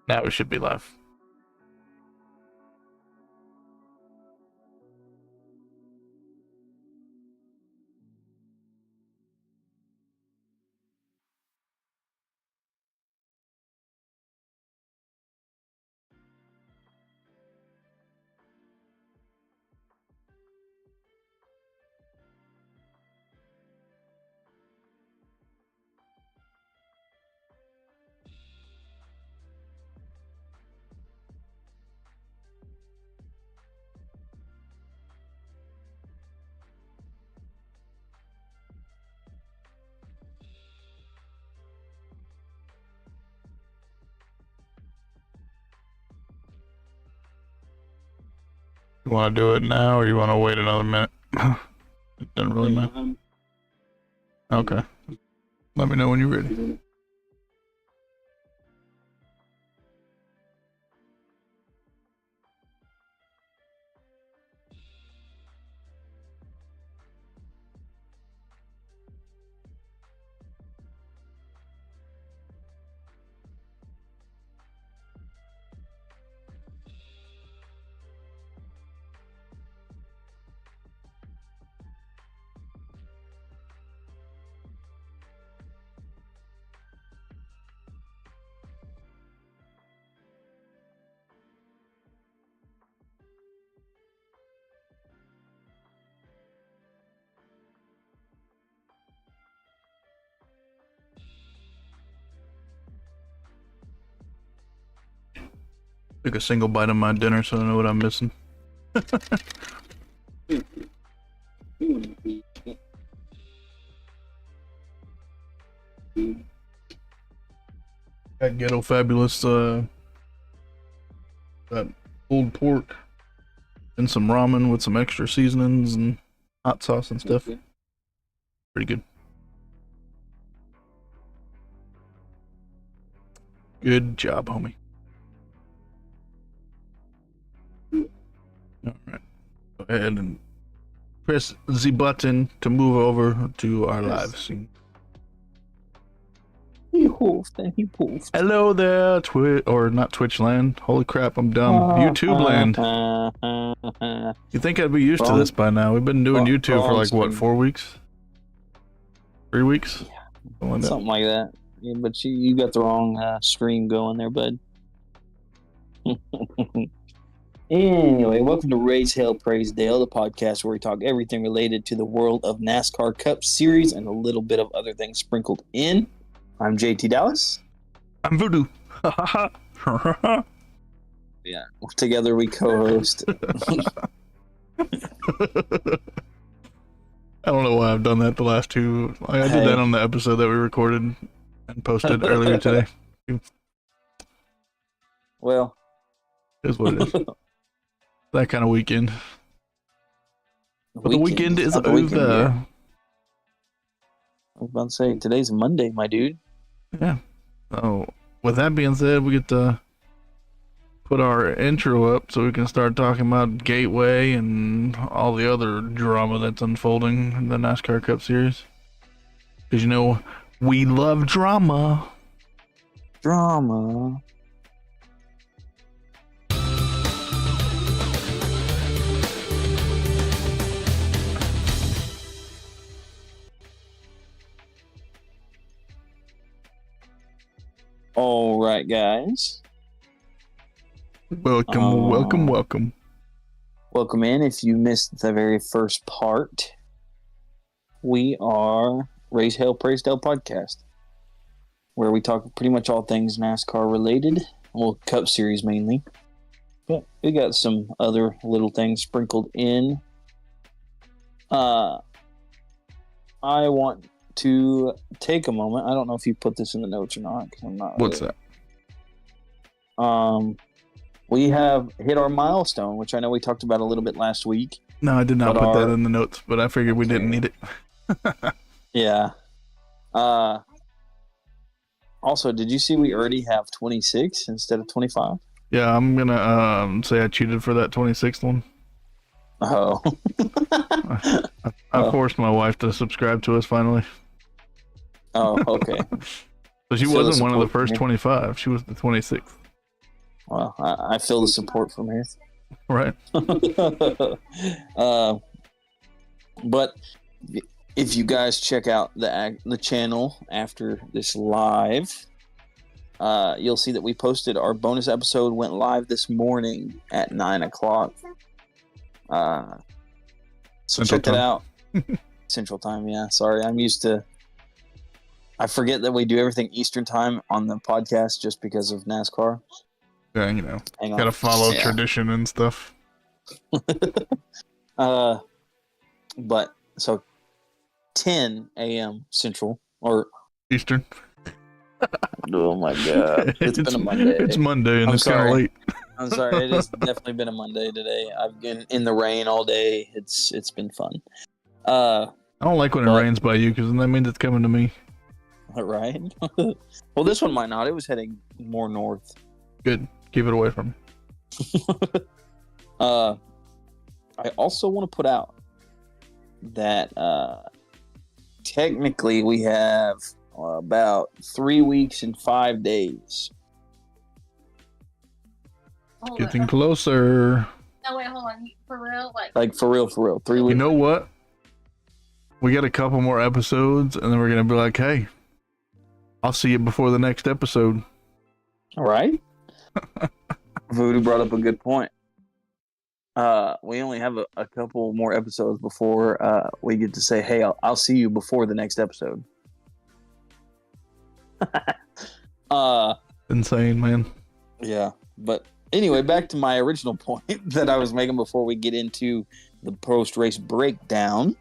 Now we should be live. You want to do it now, or you want to wait another minute? It doesn't really matter. Okay. Let me know when you're ready. Took a single bite of my dinner, so I know what I'm missing. Got Ghetto Fabulous, that pulled pork and some ramen with some extra seasonings and hot sauce and stuff. Pretty good. Good job, homie. Alright. Go ahead and press the button to move over to our live scene. He hoofed and he poofed. Hello there, or not Twitch land. Holy crap, I'm dumb. YouTube land. You think I'd be used to this by now? We've been doing YouTube for like, what, 4 weeks? 3 weeks? Yeah, something like that. Yeah, but you got the wrong screen going there, bud. Anyway, welcome to Raise Hale, Praise Dale, the podcast where we talk everything related to the world of NASCAR Cup Series and a little bit of other things sprinkled in. I'm JTDALLLIS. I'm Voodoo. Yeah, together we co-host. I don't know why I've done that the last two. I did that on the episode that we recorded and posted earlier today. Well, is what it is. That kind of weekend. But the weekend is over. Yeah. I was about to say, today's Monday, my dude. Yeah. So, with that being said, we get to put our intro up so we can start talking about Gateway and all the other drama that's unfolding in the NASCAR Cup Series. Because, you know, we love drama. Drama. All right, guys. Welcome, welcome. Welcome in. If you missed the very first part, we are Raise Hale, Praise Dale podcast, where we talk pretty much all things NASCAR related, well, Cup Series mainly, but we got some other little things sprinkled in. I want to take a moment. I don't know if you put this in the notes or not, because I'm not. What's that? We have hit our milestone, which I know we talked about a little bit last week. No, I did not put that in the notes, but I figured we didn't need it. Yeah. Also, did you see we already have 26 instead of 25? Yeah, I'm gonna say I cheated for that 26th one. Oh. I forced my wife to subscribe to us finally. Oh, okay. So she wasn't one of the first 25. She was the 26th. Well, I feel the support from here. Right. But if you guys check out the channel after this live, you'll see that we posted our bonus episode went live this morning at 9:00. So Central check that out. Central Time, yeah. Sorry, I forget that we do everything Eastern Time on the podcast just because of NASCAR. Yeah, gotta follow tradition and stuff. But so 10 a.m. Central or Eastern. Oh my god, it's been a Monday. It's Monday and it's kind of late. I'm sorry, it has definitely been a Monday today. I've been in the rain all day. It's been fun. I don't like when it rains by you because that means it's coming to me. Right? Well, this one might not. It was heading more north. Good. Keep it away from me. I also want to put out that technically we have about 3 weeks and 5 days. Getting closer. No, wait, hold on. For real? Like for real. 3 weeks. You know what? We got a couple more episodes, and then we're going to be like, hey, I'll see you before the next episode. All right. Voodoo brought up a good point. We only have a couple more episodes before we get to say, hey, I'll see you before the next episode. Insane, man. Yeah. But anyway, back to my original point that I was making before we get into the post-race breakdown.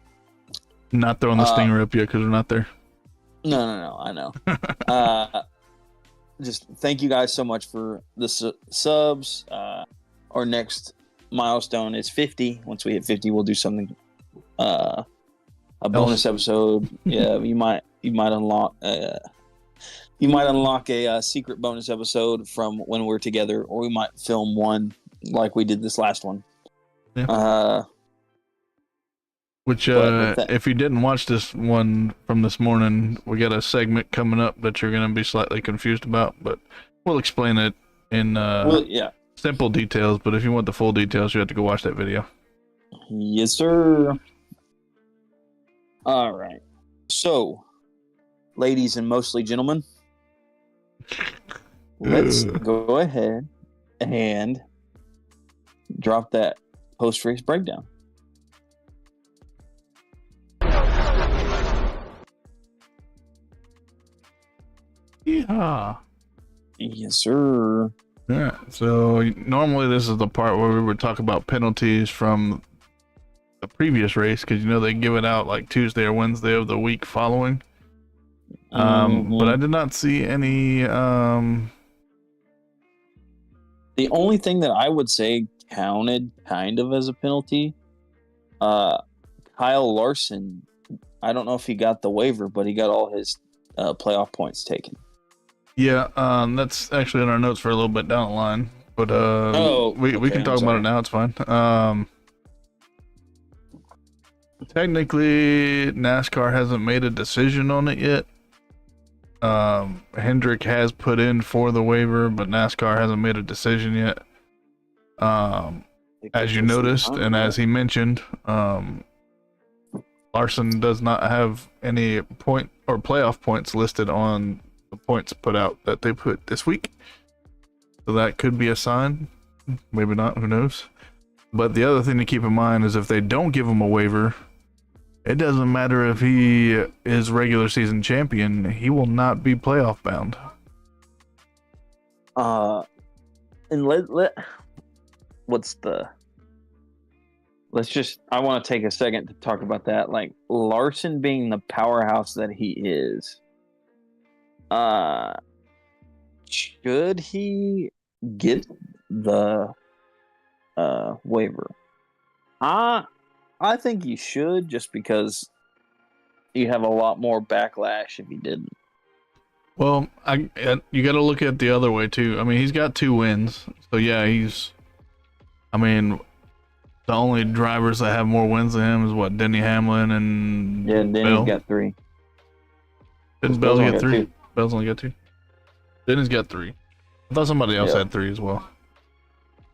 Not throwing the stinger up yet because we're not there. No, I know. Just thank you guys so much for the subs. Our next milestone is 50. Once we hit 50, we'll do something, a bonus episode. Yeah, you might unlock a secret bonus episode from when we're together, or we might film one like we did this last one. Yeah. Which, if you didn't watch this one from this morning, we got a segment coming up that you're going to be slightly confused about, but we'll explain it in simple details. But if you want the full details, you have to go watch that video. Yes, sir. All right. So, ladies and mostly gentlemen, let's go ahead and drop that post-race breakdown. Yeah. Yes, sir. Yeah. So normally this is the part where we would talk about penalties from the previous race because they give it out like Tuesday or Wednesday of the week following. But I did not see any. The only thing that I would say counted kind of as a penalty, Kyle Larson. I don't know if he got the waiver, but he got all his playoff points taken. Yeah, that's actually in our notes for a little bit down the line, but we can talk about it now. It's fine. Technically, NASCAR hasn't made a decision on it yet. Hendrick has put in for the waiver, but NASCAR hasn't made a decision yet. As you noticed, and as he mentioned, Larson does not have any point or playoff points listed on the points put out that they put this week. So that could be a sign. Maybe not, who knows. But the other thing to keep in mind is if they don't give him a waiver, it doesn't matter if he is regular season champion, he will not be playoff bound. And I want to take a second to talk about that. Like Larson being the powerhouse that he is, should he get the waiver? I think you should, just because you have a lot more backlash if he didn't. Well, you got to look at the other way too. I mean, he's got 2 wins, so yeah, the only drivers that have more wins than him is what, Denny Hamlin and Denny's Bell? got 3. Didn't Bell get 3? Bell's only got 2. Denny's got 3. I thought somebody else had 3 as well.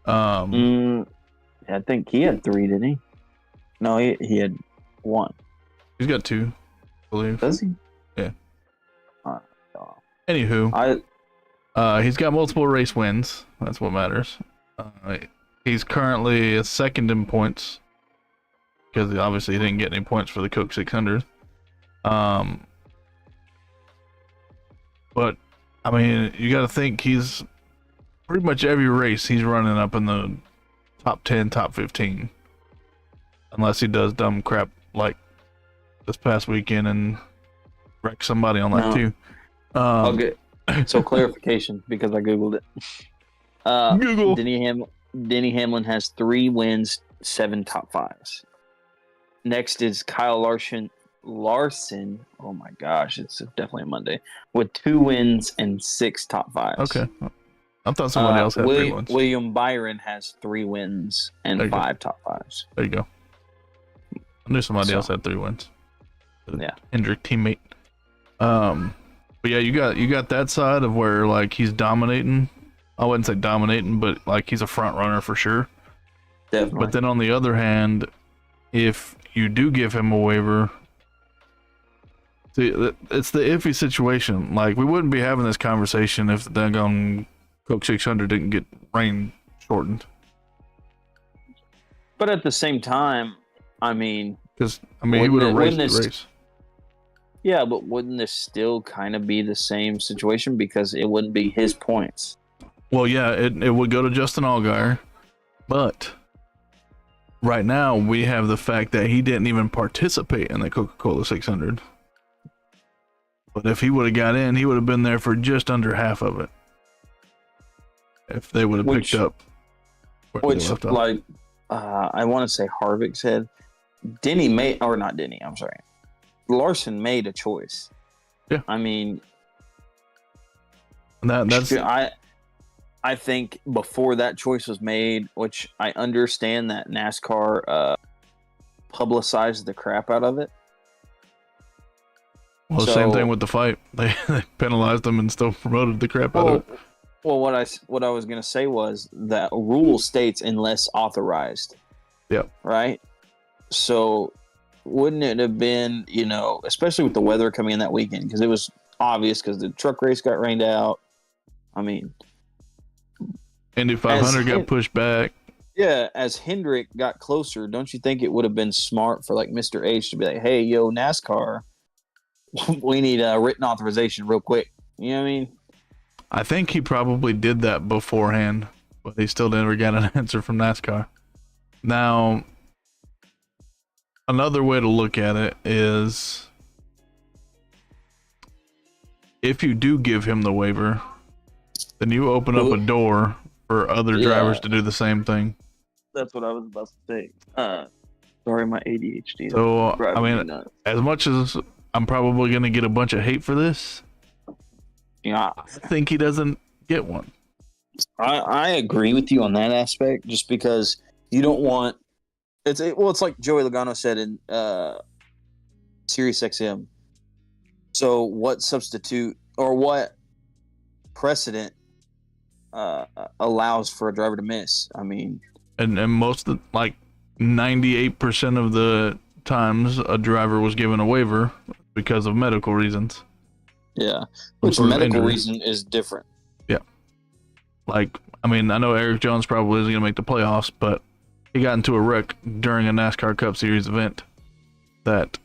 I think he had 3, didn't he? No, he had 1. He's got 2, I believe. Does he? Yeah. Uh, Anywho, he's got multiple race wins. That's what matters. He's currently second in points because obviously he didn't get any points for the Coke 600. But I mean, you got to think he's pretty much every race he's running up in the top 10, top 15, unless he does dumb crap like this past weekend and wreck somebody on that too. Okay. So clarification, because I googled it. Google. Denny Hamlin has 3 wins, 7 top 5s. Next is Kyle Larson. Oh my gosh, it's definitely a Monday with 2 wins and 6 top 5s. Okay, I thought somebody else had 3 wins. William Byron has 3 wins and 5 top 5s. There you go. I knew somebody else had 3 wins. Yeah, Hendrick teammate. But yeah, you got that side of where like he's dominating. I wouldn't say dominating, but like he's a front runner for sure. Definitely. But then on the other hand, if you do give him a waiver, see, it's the iffy situation. Like we wouldn't be having this conversation if the daggone Coke 600 didn't get rain shortened. But at the same time, I mean, he would have raced the race. Yeah, but wouldn't this still kind of be the same situation because it wouldn't be his points? Well, yeah, it would go to Justin Allgaier, but right now we have the fact that he didn't even participate in the Coca-Cola 600. But if he would have got in, he would have been there for just under half of it. If they would have picked up where they left off. Like, I want to say Harvick said, Larson made a choice. Yeah. I mean, that's I think before that choice was made, which I understand that NASCAR publicized the crap out of it. Well, same thing with the fight. They penalized them and still promoted the crap out of it. Well, what I was gonna say was that rule states unless authorized. Yep. Right. So, wouldn't it have been, especially with the weather coming in that weekend, because it was obvious because the truck race got rained out. I mean, Indy 500 got pushed back. Yeah, as Hendrick got closer, don't you think it would have been smart for like Mr. H to be like, "Hey, yo, NASCAR, we need a written authorization real quick." You know what I mean? I think he probably did that beforehand, but he still never got an answer from NASCAR. Now, another way to look at it is if you do give him the waiver, then you open up a door for other drivers to do the same thing. That's what I was about to say. Sorry, my ADHD. So, I mean, as much as I'm probably going to get a bunch of hate for this, I think he doesn't get one. I agree with you on that aspect, just because you don't want it's like Joey Logano said in Sirius XM. So what substitute or what precedent allows for a driver to miss? I mean, and most of like 98% of the times a driver was given a waiver because of medical reasons. Yeah, which medical reason is different. Yeah, like I mean, I know Eric Jones probably isn't going to make the playoffs, but he got into a wreck during a NASCAR Cup Series event that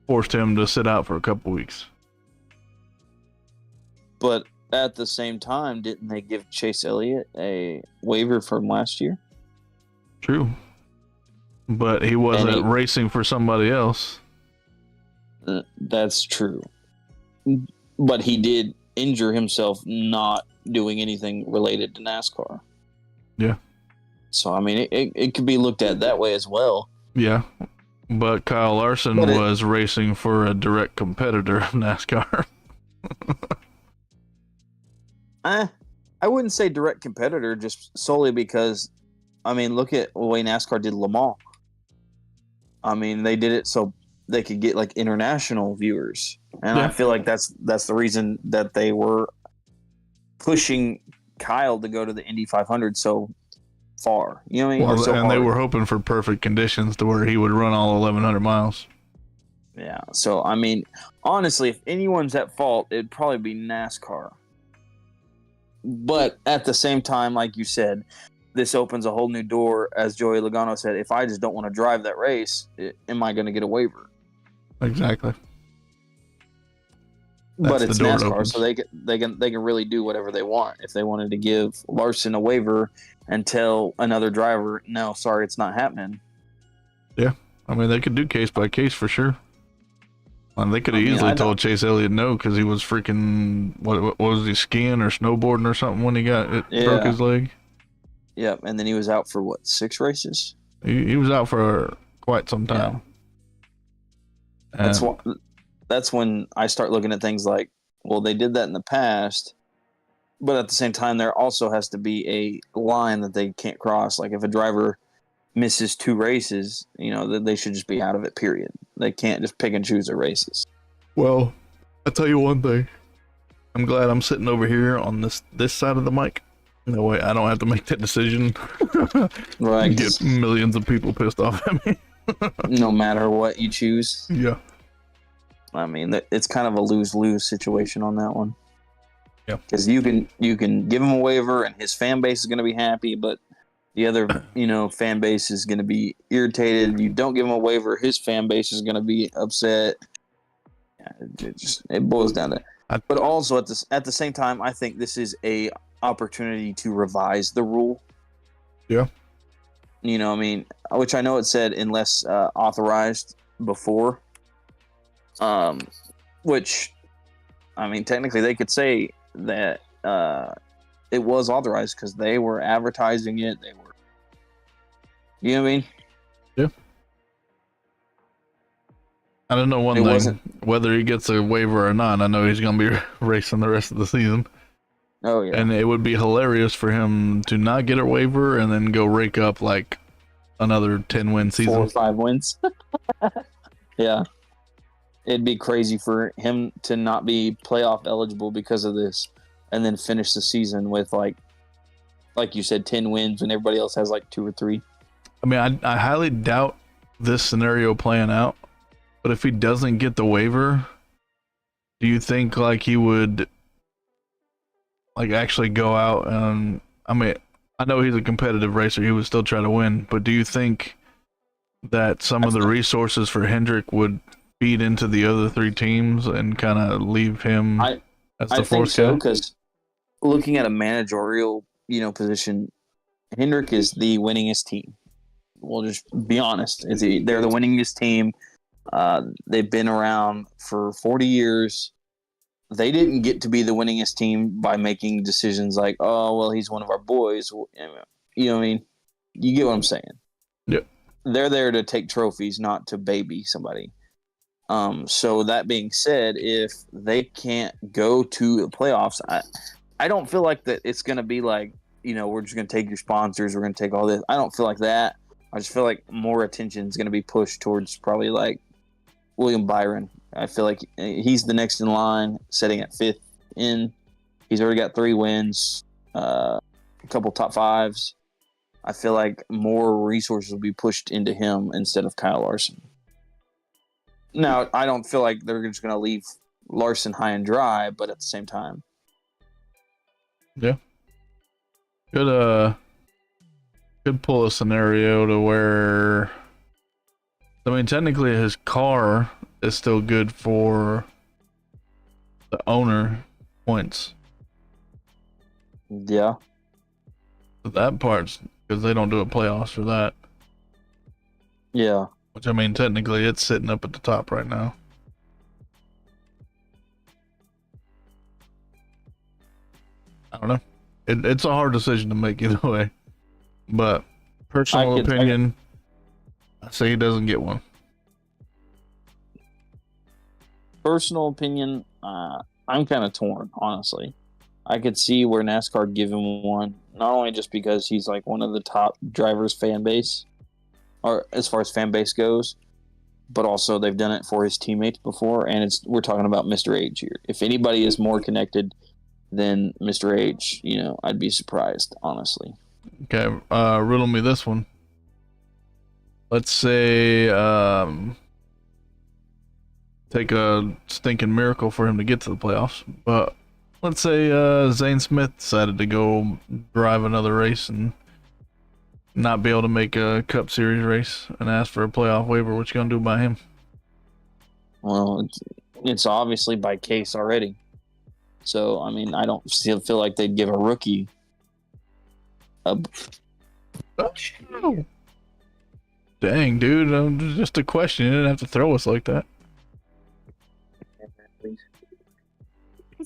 forced him to sit out for a couple weeks. But at the same time, didn't they give Chase Elliott a waiver from last year? True. But he wasn't racing for somebody else. That's true. But he did injure himself not doing anything related to NASCAR. Yeah. So, I mean, it could be looked at that way as well. Yeah. But Kyle Larson was racing for a direct competitor of NASCAR. I wouldn't say direct competitor, just solely because, I mean, look at the way NASCAR did Le Mans. I mean, they did it so they could get like international viewers, and I feel like that's the reason that they were pushing Kyle to go to the Indy 500 so far. You know what I mean? Well, so and they hard. were hoping for perfect conditions to where he would run all 1,100 miles. Yeah. So, I mean, honestly, if anyone's at fault, it'd probably be NASCAR. But at the same time, like you said, this opens a whole new door. As Joey Logano said, if I just don't want to drive that race, am I going to get a waiver? Exactly. But it's NASCAR, opens. so they can really do whatever they want. If they wanted to give Larson a waiver and tell another driver, no, sorry, it's not happening. Yeah, I mean, they could do case by case for sure. And they could have easily told Chase Elliott no because he was freaking what was he, skiing or snowboarding or something when he broke his leg. Yep, and then he was out for what, 6 races? He was out for quite some time. Yeah. That's when I start looking at things like, well, they did that in the past, but at the same time, there also has to be a line that they can't cross. Like if a driver misses 2 races, they should just be out of it, period. They can't just pick and choose their races. Well, I'll tell you one thing. I'm glad I'm sitting over here on this side of the mic. No way, I don't have to make that decision. Right. Get millions of people pissed off at me. No matter what you choose. Yeah. I mean, it's kind of a lose-lose situation on that one. Yeah. Because you can give him a waiver and his fan base is going to be happy, but the other, fan base is going to be irritated. You don't give him a waiver, his fan base is going to be upset. It boils down to that. But also at the same time, I think this is a opportunity to revise the rule. Yeah. Which I know it said unless authorized before. Which, technically they could say that it was authorized because they were advertising it. You know what I mean? Yeah. I don't know one thing, whether he gets a waiver or not. I know he's going to be racing the rest of the season. Oh, yeah. And it would be hilarious for him to not get a waiver and then go rake up like another 10-win season. 4 or 5 wins. Yeah. It'd be crazy for him to not be playoff eligible because of this and then finish the season with like you said, 10 wins when everybody else has like 2 or 3. I mean, I highly doubt this scenario playing out, but if he doesn't get the waiver, do you think like he would like actually go out and, I know he's a competitive racer, he would still try to win, but do you think that some of the resources for Hendrick would feed into the other 3 teams and kind of leave him as the 4th guy? I think so, because looking at a managerial, position, Hendrick is the winningest team. We'll just be honest. They're the winningest team. They've been around for 40 years. They didn't get to be the winningest team by making decisions like, oh, well, he's one of our boys. You know what I mean? You get what I'm saying? Yep. They're there to take trophies, not to baby somebody. So that being said, if they can't go to the playoffs, I don't feel like that it's going to be like, we're just going to take your sponsors. We're going to take all this. I don't feel like that. I just feel like more attention is going to be pushed towards probably like William Byron. I feel like he's the next in line, sitting at 5th in. He's already got 3 wins, a couple top 5s. I feel like more resources will be pushed into him instead of Kyle Larson. Now, I don't feel like they're just going to leave Larson high and dry, but at the same time. Yeah. Could pull a scenario to where, technically his car is still good for the owner points. Yeah. But that part's because they don't do a playoffs for that. Yeah. Which, technically it's sitting up at the top right now. I don't know. It's a hard decision to make either way. But personal opinion, I say he doesn't get one. Personal opinion, I'm kind of torn, honestly. I could see where NASCAR give him one, not only just because he's like one of the top drivers' fan base, or as far as fan base goes, but also they've done it for his teammates before, and we're talking about Mr. Age here. If anybody is more connected then Mr. H, I'd be surprised, honestly. Okay, riddle me this one. Let's say, take a stinking miracle for him to get to the playoffs, but let's say Zane Smith decided to go drive another race and not be able to make a Cup Series race and ask for a playoff waiver. What you gonna do about him? Well, it's obviously by case already. So, I mean, I don't still feel like they'd give a rookie a... Oh. Dang, dude, just a question. You didn't have to throw us like that.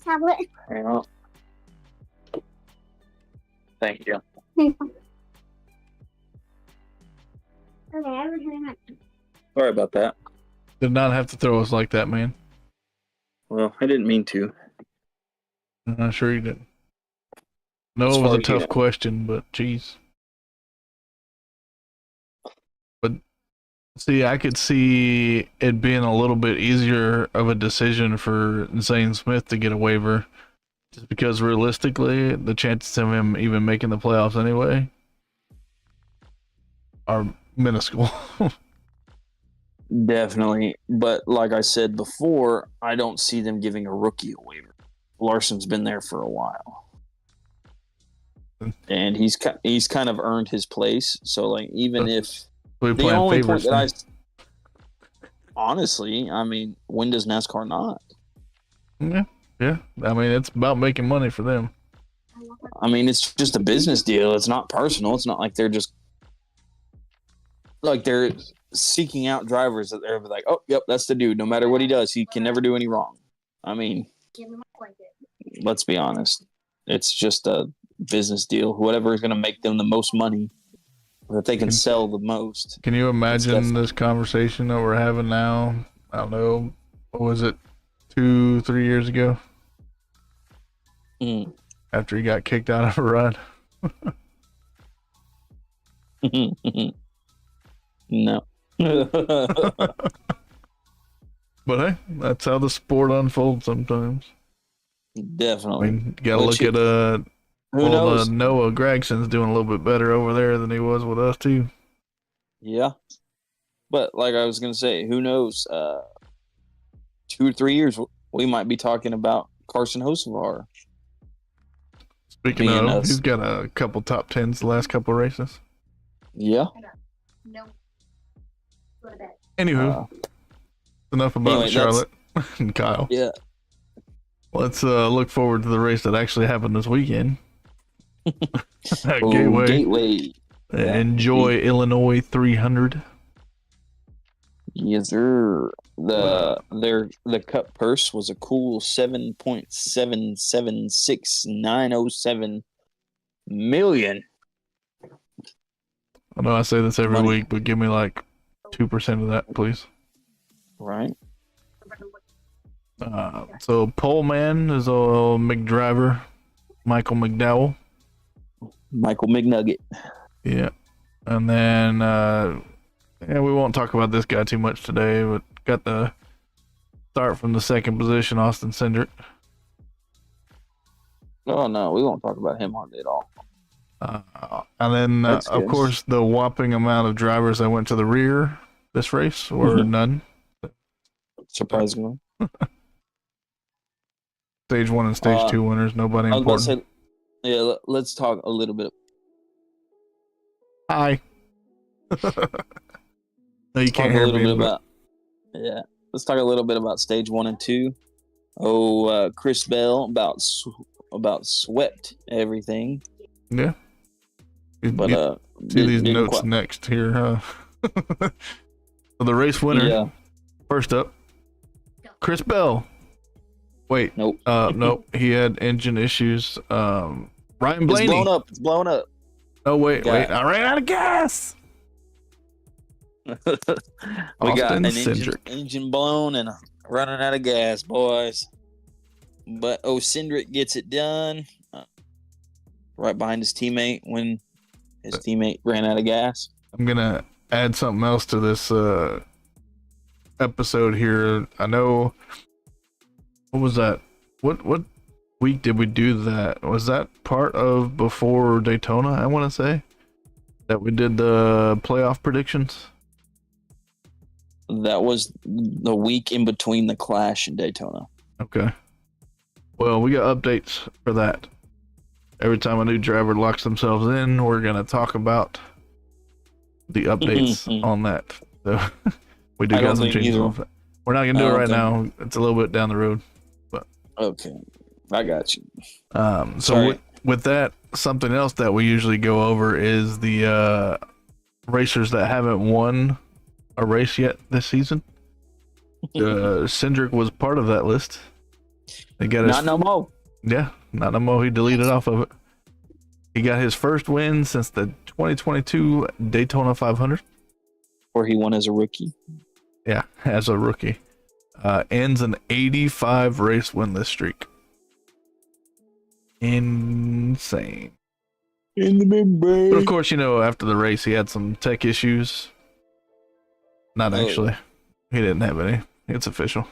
Tablet. Hang on. Thank you. Sorry about that. Did not have to throw us like that, man. Well, I didn't mean to. I'm sure you didn't. No, As it was far a as tough question, but geez. But see, I could see it being a little bit easier of a decision for Zane Smith to get a waiver, just because realistically, the chances of him even making the playoffs anyway are minuscule. Definitely. But like I said before, I don't see them giving a rookie a waiver. Larson's been there for a while. And he's kind of earned his place. So, like, even if... The only point that honestly, I mean, when does NASCAR not? Yeah. I mean, it's about making money for them. I mean, it's just a business deal. It's not personal. It's not like they're just... Like, they're seeking out drivers that they're like, oh, yep, that's the dude. No matter what he does, he can never do any wrong. I mean, let's be honest. It's just a business deal. Whatever is going to make them the most money, that they can sell the most. Can you imagine this conversation that we're having now? I don't know. What was it? 2-3 years ago? After he got kicked out of a ride? No. But hey, that's how the sport unfolds sometimes. Definitely. I mean, you gotta look at Noah Gregson's doing a little bit better over there than he was with us too. Yeah. But like I was gonna say, who knows? 2 or 3 years we might be talking about Carson Hocevar. Speaking of, he's got a couple top 10s the last couple races. Yeah. No. Anywho, enough about Charlotte and Kyle. Yeah. Let's look forward to the race that actually happened this weekend. Gateway. Enjoy Illinois 300. Yes, sir. The cup purse was a cool $7.776907 million. I know I say this every week, but give me like 2% of that, please. Right. So pole man is old McDriver, Michael McDowell. Michael McNugget. Yeah. And then we won't talk about this guy too much today, but got the start from the second position, Austin Cindric. Oh no, we won't talk about him hardly at all. And then of course the whopping amount of drivers that went to the rear this race were none. Surprisingly. Stage 1 and stage 2 winners, nobody important. Let's talk a little bit. Hi. No, you can't hear me. Let's talk a little bit about stage 1 and 2. Chris Bell about swept everything. Yeah. But see these notes next here. So the race winner. Yeah. First up, Chris Bell. Wait. Nope. Nope. He had engine issues. Ryan Blaney. It's blown up. Oh wait. I ran out of gas. We got an engine blown and running out of gas, boys. But Cindric gets it done right behind his teammate when his teammate ran out of gas. I'm gonna add something else to this episode here. I know. What was that? What week did we do that? Was that part of before Daytona? I want to say that we did the playoff predictions. That was the week in between the Clash and Daytona. Okay. Well, we got updates for that. Every time a new driver locks themselves in, we're gonna talk about the updates on that. So we do got some changes. We're not gonna do it right now. It's a little bit down the road, but okay, I got you. So with that, something else that we usually go over is the racers that haven't won a race yet this season. Cindric was part of that list. They got not no more. Yeah, not no more. He deleted off of it. He got his first win since the 2022 Daytona 500. Where he won as a rookie. Yeah, as a rookie. Ends an 85 race winless streak. Insane. In the big brain. But of course, after the race, he had some tech issues. Not actually. He didn't have any. It's official.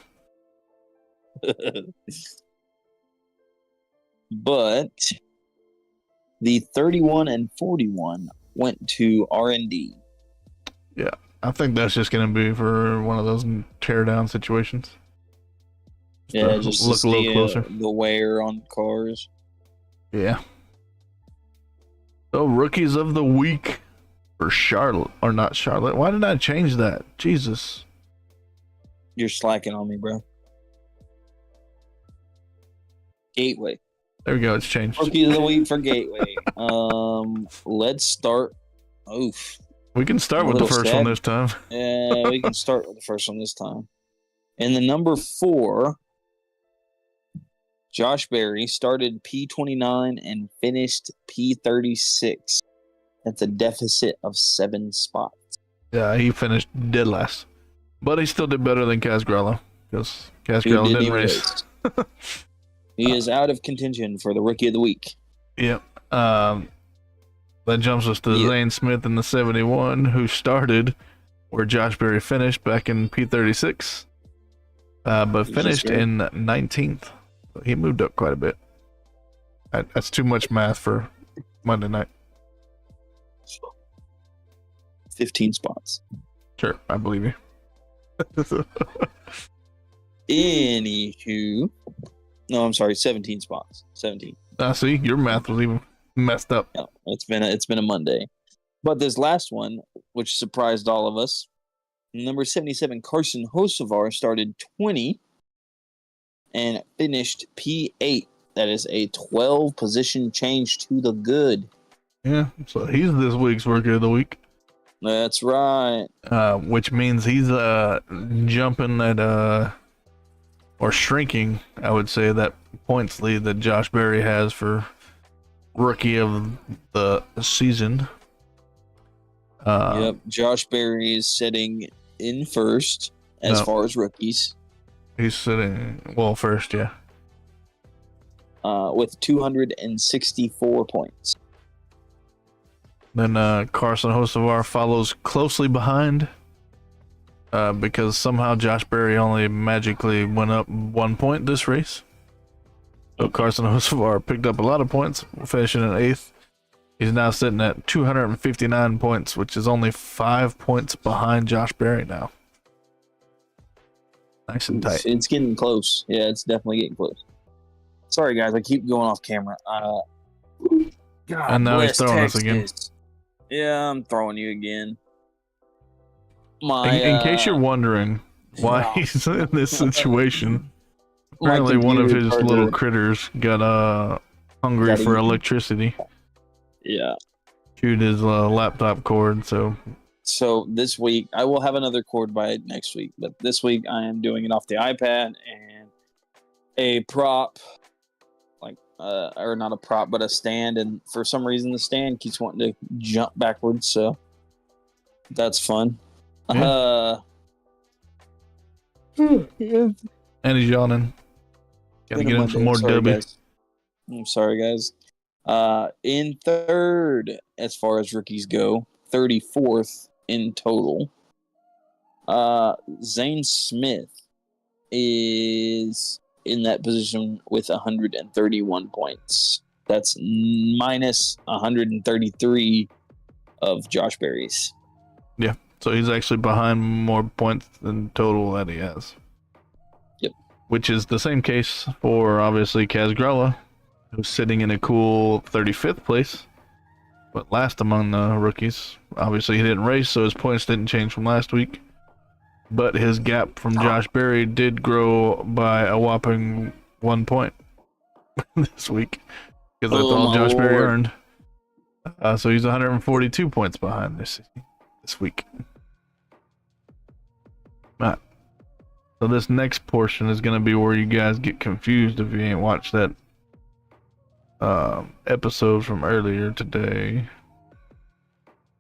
But the 31 and 41 went to R&D. Yeah, I think that's just going to be for one of those tear down situations. Just look a little closer. The wear on cars. Yeah. So, rookies of the week for Charlotte, or not Charlotte. Why did I change that? Jesus. You're slacking on me, bro. Gateway. There we go. It's changed. Rookie of the week for Gateway. Let's start. Oof. We can start with the first one this time. Yeah, we can start with the first one this time. In the number 4, Josh Berry started P29 and finished P36. That's a deficit of 7 spots. Yeah, he finished dead last. But he still did better than Casgrello, because Casgrello didn't race. He is out of contention for the Rookie of the Week. Yep. That jumps us to Zane Smith in the 71, who started where Josh Berry finished back in P36, but finished in 19th. He moved up quite a bit. That's too much math for Monday night. 15 spots. Sure, I believe you. Anywho, no, I'm sorry, 17 spots. 17. See, your math was even messed up. No, it's been a Monday, but this last one, which surprised all of us, number 77 Carson Hocevar started 20 and finished P8. That is a 12 position change to the good. Yeah, so he's this week's Rookie of the Week. That's right. Which means he's jumping at or shrinking, I would say, that points lead that Josh Berry has for Rookie of the season. Yep, Josh Berry is sitting in first as far as rookies. He's sitting first, yeah. With 264 points. Then Carson Hocevar follows closely behind because somehow Josh Berry only magically went up 1 point this race. So Carson Hocevar picked up a lot of points, finishing in 8th. He's now sitting at 259 points, which is only 5 points behind Josh Berry now. Nice and tight. It's getting close. Yeah, it's definitely getting close. Sorry, guys. I keep going off camera. God, and now he's throwing us again. Yeah, I'm throwing you again. In case you're wondering why he's in this situation, apparently one of his little critters got hungry for electricity. Yeah. Chewed his laptop cord, So this week, I will have another cord by next week, but this week I am doing it off the iPad and a prop, or not a prop, but a stand, and for some reason the stand keeps wanting to jump backwards, so that's fun. Yeah. And he's yawning. Gotta get him some more W. I'm sorry, guys. In third, as far as rookies go, 34th in total. Zane Smith is in that position with 131 points. That's minus 133 of Josh Berry's. Yeah, so he's actually behind more points than total that he has. Yep. Which is the same case for, obviously, Kaz Grella, who's sitting in a cool 35th place, but last among the rookies. Obviously, he didn't race, so his points didn't change from last week. But his gap from Josh Berry did grow by a whopping 1 point this week, because that's all Josh Berry earned. So he's 142 points behind this week. Right. So this next portion is going to be where you guys get confused if you ain't watched that episode from earlier today.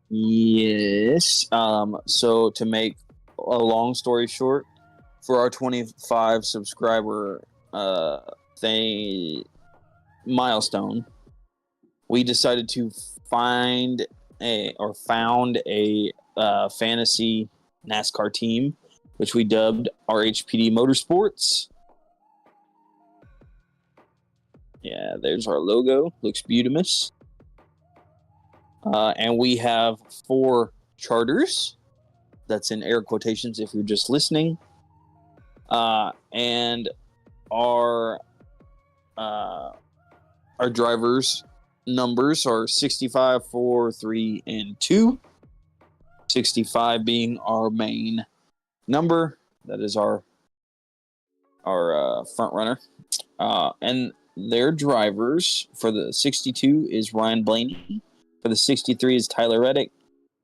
Yes. So to make a long story short, for our 25 subscriber milestone, we decided to found a fantasy NASCAR team, which we dubbed RHPD Motorsports. Yeah, there's our logo. Looks beautimous. And we have 4 charters. That's in air quotations if you're just listening. And our drivers' numbers are 65, 4, 3, and 2. 65 being our main number. That is our front runner. And their drivers for the 62 is Ryan Blaney. For the 63 is Tyler Reddick.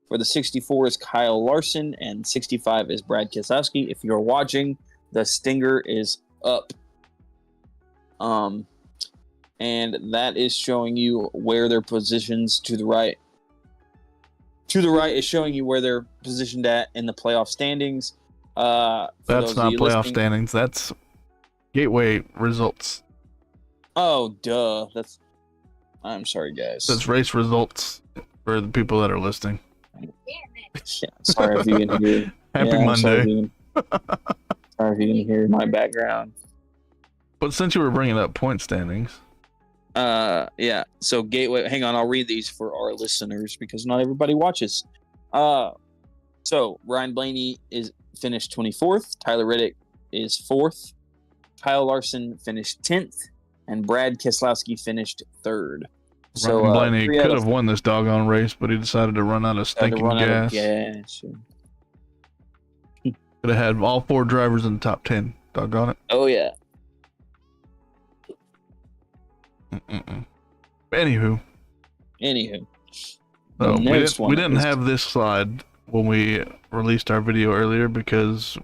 For the 64 is Kyle Larson. And 65 is Brad Keselowski. If you're watching, the stinger is up. And that is showing you where their positions to the right. To the right is showing you where they're positioned at in the playoff standings. That's not playoff standings. That's Gateway results. Oh, duh. I'm sorry, guys. That's race results for the people that are listening. Yeah, sorry if you can hear. Happy Monday. Sorry if you can hear my background. But since you were bringing up point standings. Yeah. So Gateway, hang on, I'll read these for our listeners because not everybody watches. So Ryan Blaney is finished 24th. Tyler Reddick is 4th. Kyle Larson finished 10th, and Brad Keselowski finished 3rd. So Ryan Blaney could have won this doggone race, but he decided to run out of stinking gas. Could have had all 4 drivers in the top 10. Doggone it. Oh yeah. Anywho. So we didn't have this slide when we released our video earlier because,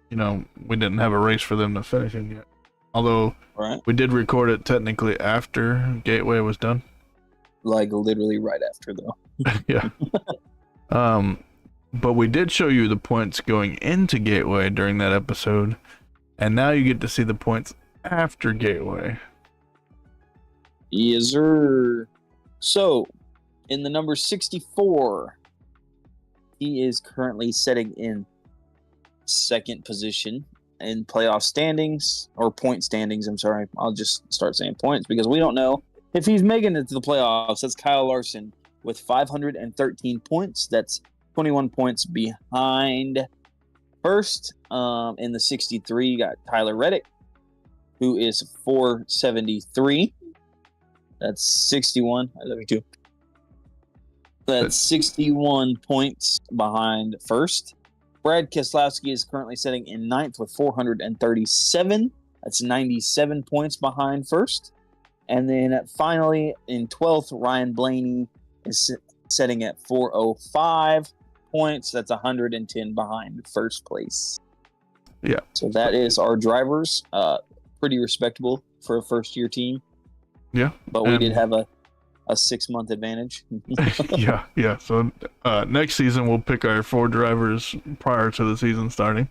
we didn't have a race for them to finish in yet. Although we did record it technically after Gateway was done. Like literally right after, though. Yeah. But we did show you the points going into Gateway during that episode, and now you get to see the points after Gateway. Yes, sir. So, in the number 64, he is currently sitting in 2nd position in playoff standings, or point standings, I'm sorry. I'll just start saying points because we don't know if he's making it to the playoffs. That's Kyle Larson with 513 points. That's 21 points behind first. In the 63, you got Tyler Reddick, who is 473. That's 61. I love you too. That's 61 points behind first. Brad Keselowski is currently sitting in 9th with 437. That's 97 points behind first. And then finally in 12th, Ryan Blaney is sitting at 405 points. That's 110 behind first place. Yeah. So that is our drivers. Pretty respectable for a first-year team. Yeah. But we did have a 6-month advantage. Yeah. So next season we'll pick our 4 drivers prior to the season starting.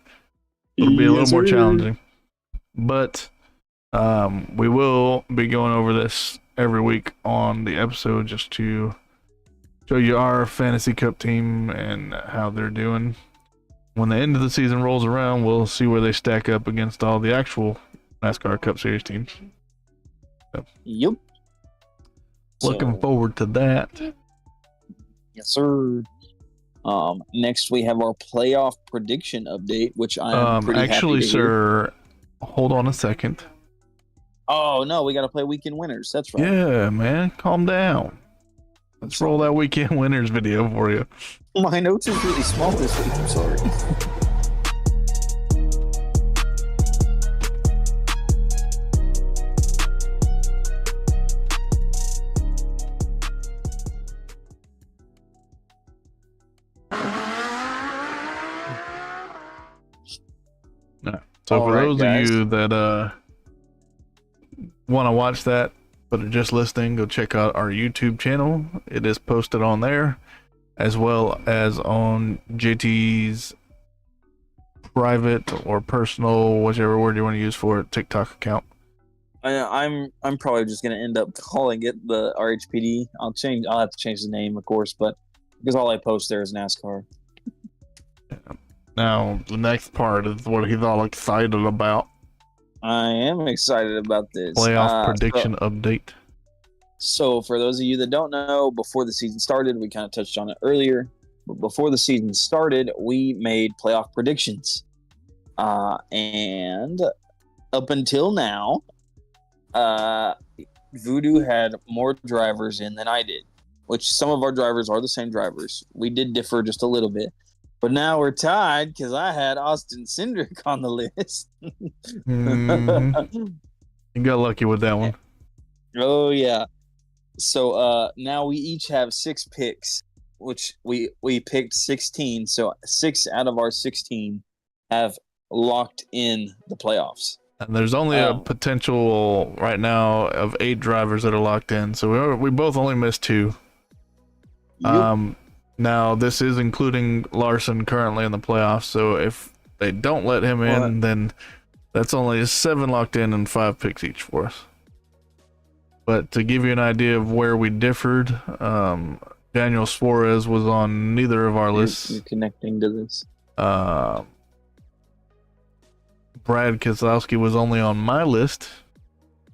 It'll be a little more challenging, but we will be going over this every week on the episode just to show you our fantasy cup team and how they're doing. when the end of the season rolls around, we'll see where they stack up against all the actual NASCAR Cup Series teams. Yep. Looking forward to that. Yes, sir. Next we have our playoff prediction update, which I am pretty actually, happy to hear. sir, hold on a second. Oh no, we got to play weekend winners. That's right. Yeah, man, calm down. Let's roll that weekend winners video for you. My notes is really small this week. I'm sorry. So All for right, those guys. of you that want to watch that but are just listening, go check out our YouTube channel. It is posted on there, as well as on JT's private or personal, whichever word you want to use for it, TikTok account. I'm probably just gonna end up calling it the RHPD. I'll have to change the name, of course, but because all I post there is NASCAR. Now the next part is what he's all excited about. I am excited about this Playoff prediction update. So for those of you that don't know, before the season started, we kind of touched on it earlier. But before the season started, we made playoff predictions, and up until now, Voodoo had more drivers in than I did, which some of our drivers are the same drivers. We did differ just a little bit. But now we're tied because I had Austin Cindric on the list. Mm-hmm. You got lucky with that one. Oh, yeah. So now we each have 6 picks, which we picked 16. So 6 out of our 16 have locked in the playoffs. And there's only a potential right now of 8 drivers that are locked in. So we both only missed 2. Yep. Now, this is including Larson currently in the playoffs, so if they don't let him in, then that's only 7 locked in and 5 picks each for us. But to give you an idea of where we differed, Daniel Suarez was on neither of our lists. You're connecting to this. Brad Keselowski was only on my list,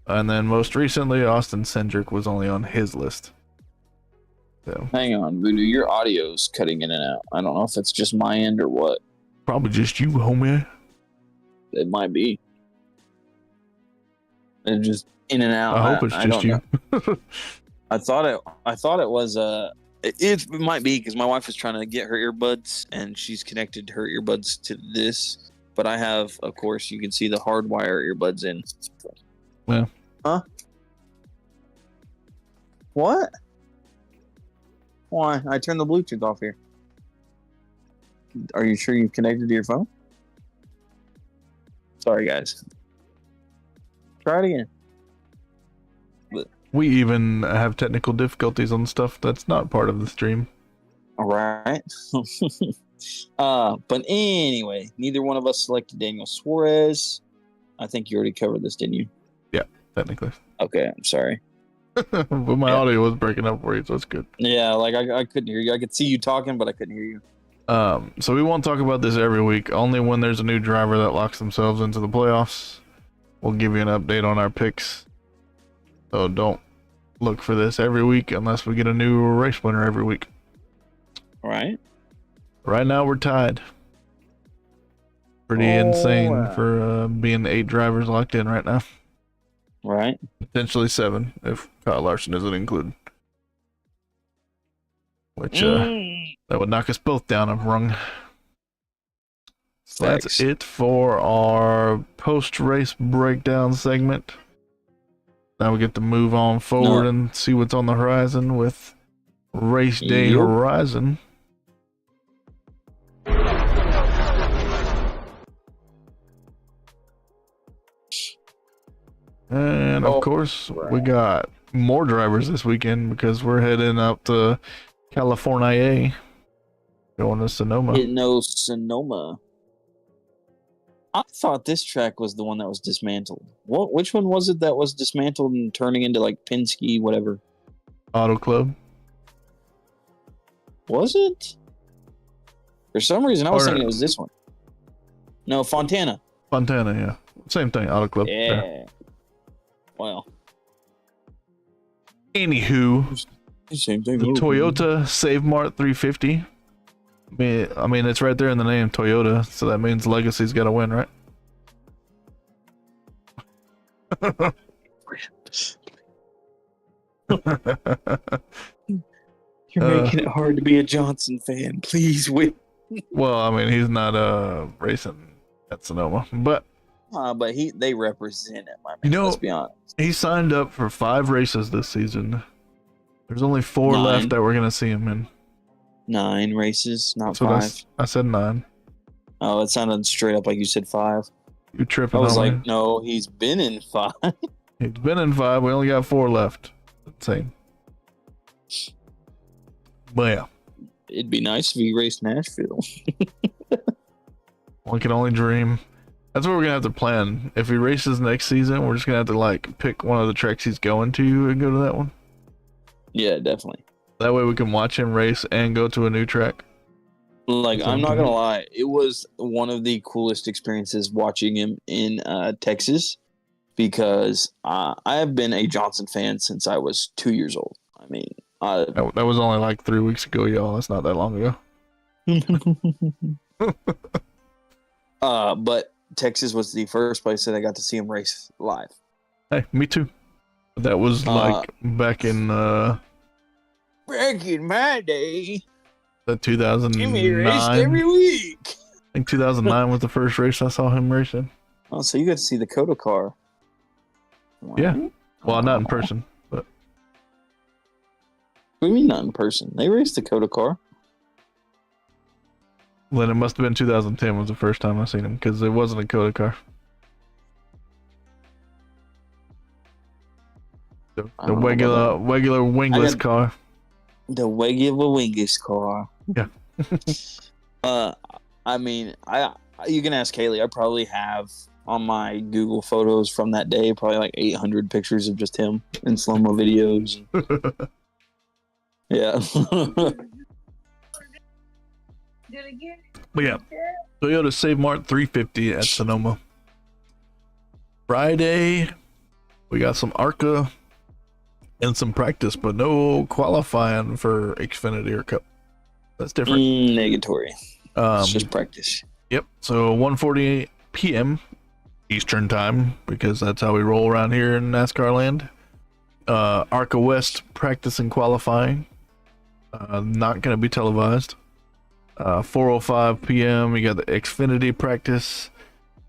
and then most recently, Austin Cindric was only on his list. So. Hang on, Voodoo, your audio's cutting in and out. I don't know if it's just my end or what. Probably just you, homie. It might be. It's just in and out. I hope it's just you. I thought it was it might be because my wife is trying to get her earbuds and she's connected her earbuds to this. But I have, of course, you can see the hardwire earbuds in. Yeah. Huh? What? Why? I turned the Bluetooth off here. Are you sure you've connected to your phone? Sorry, guys. Try it again. We even have technical difficulties on stuff that's not part of the stream. All right. But anyway, neither one of us selected Daniel Suarez. I think you already covered this, didn't you? Yeah, technically. Okay, I'm sorry. But my audio was breaking up for you, so it's good. Yeah, like I couldn't hear you. I could see you talking, but I couldn't hear you. So we won't talk about this every week. Only when there's a new driver that locks themselves into the playoffs, we'll give you an update on our picks. So don't look for this every week unless we get a new race winner every week. All right. Right now we're tied. Pretty insane for being 8 drivers locked in right now. Right. Potentially 7 if Kyle Larson isn't included. Which that would knock us both down a rung. So that's it for our post-race breakdown segment. Now we get to move on forward and see what's on the horizon with Race Day Horizon. And of course, we got more drivers this weekend because we're heading out to California, going to Sonoma. Sonoma. I thought this track was the one that was dismantled. Which one was it that was dismantled and turning into like Penske, whatever? Auto Club. Was it? For some reason, I was Or- thinking it was this one. No, Fontana. Fontana, yeah. Same thing, Auto Club. Yeah. Well, Anywho, same thing. the Toyota Save Mart 350. I mean, it's right there in the name, Toyota, so that means Legacy's got to win, right? You're making it hard to be a Johnson fan. Please win. Well, I mean, he's not racing at Sonoma, but But they represent it, my man. You know- Let's be honest. he signed up for 5 races this season. There's only 4 9. left that we're gonna see him in. 9 races, not So 5. I said 9. Oh, it sounded straight up like you said 5. You tripping? I was on me? like, no, he's been in 5. He's been in 5. We only got 4 left. Same. But yeah, It'd be nice if he raced Nashville. one can only dream. That's what we're gonna have to plan. If he races next season, we're just gonna have to like pick one of the tracks he's going to and go to that one. Yeah, definitely. That way we can watch him race and go to a new track. Like, That's I'm not okay. gonna lie, it was one of the coolest experiences watching him in Texas, because I have been a Johnson fan since I was 2 years old. I mean, That was only like 3 weeks ago, y'all. That's not that long ago. but Texas was the first place that I got to see him race live. Hey, me too. That was like back in Back in my day, the Jimmy raced 2009. every week. I think 2009 was the first race I saw him racing. Oh, so you got to see the Coda car. Yeah. Well, not in Oh. person, but What do you mean not in person? They raced the Coda car. then it must have been 2010 was the first time I seen him because it wasn't a Coda car. The I don't know regular wingless got- car. The regular Wingus car. Yeah. I mean, you can ask Haley. I probably have on my Google photos from that day probably like 800 pictures of just him in slow-mo videos. Yeah. Did it get But yeah, Toyota Save Mart 350 at Sonoma. Friday, we got some ARCA and some practice, but no qualifying for Xfinity or Cup. That's different. Negatory. It's just practice. Yep. So 1:48 p.m. Eastern time, because that's how we roll around here in NASCAR land. ARCA West practice and qualifying. Not going to be televised. 4:05 p.m. you got the Xfinity practice.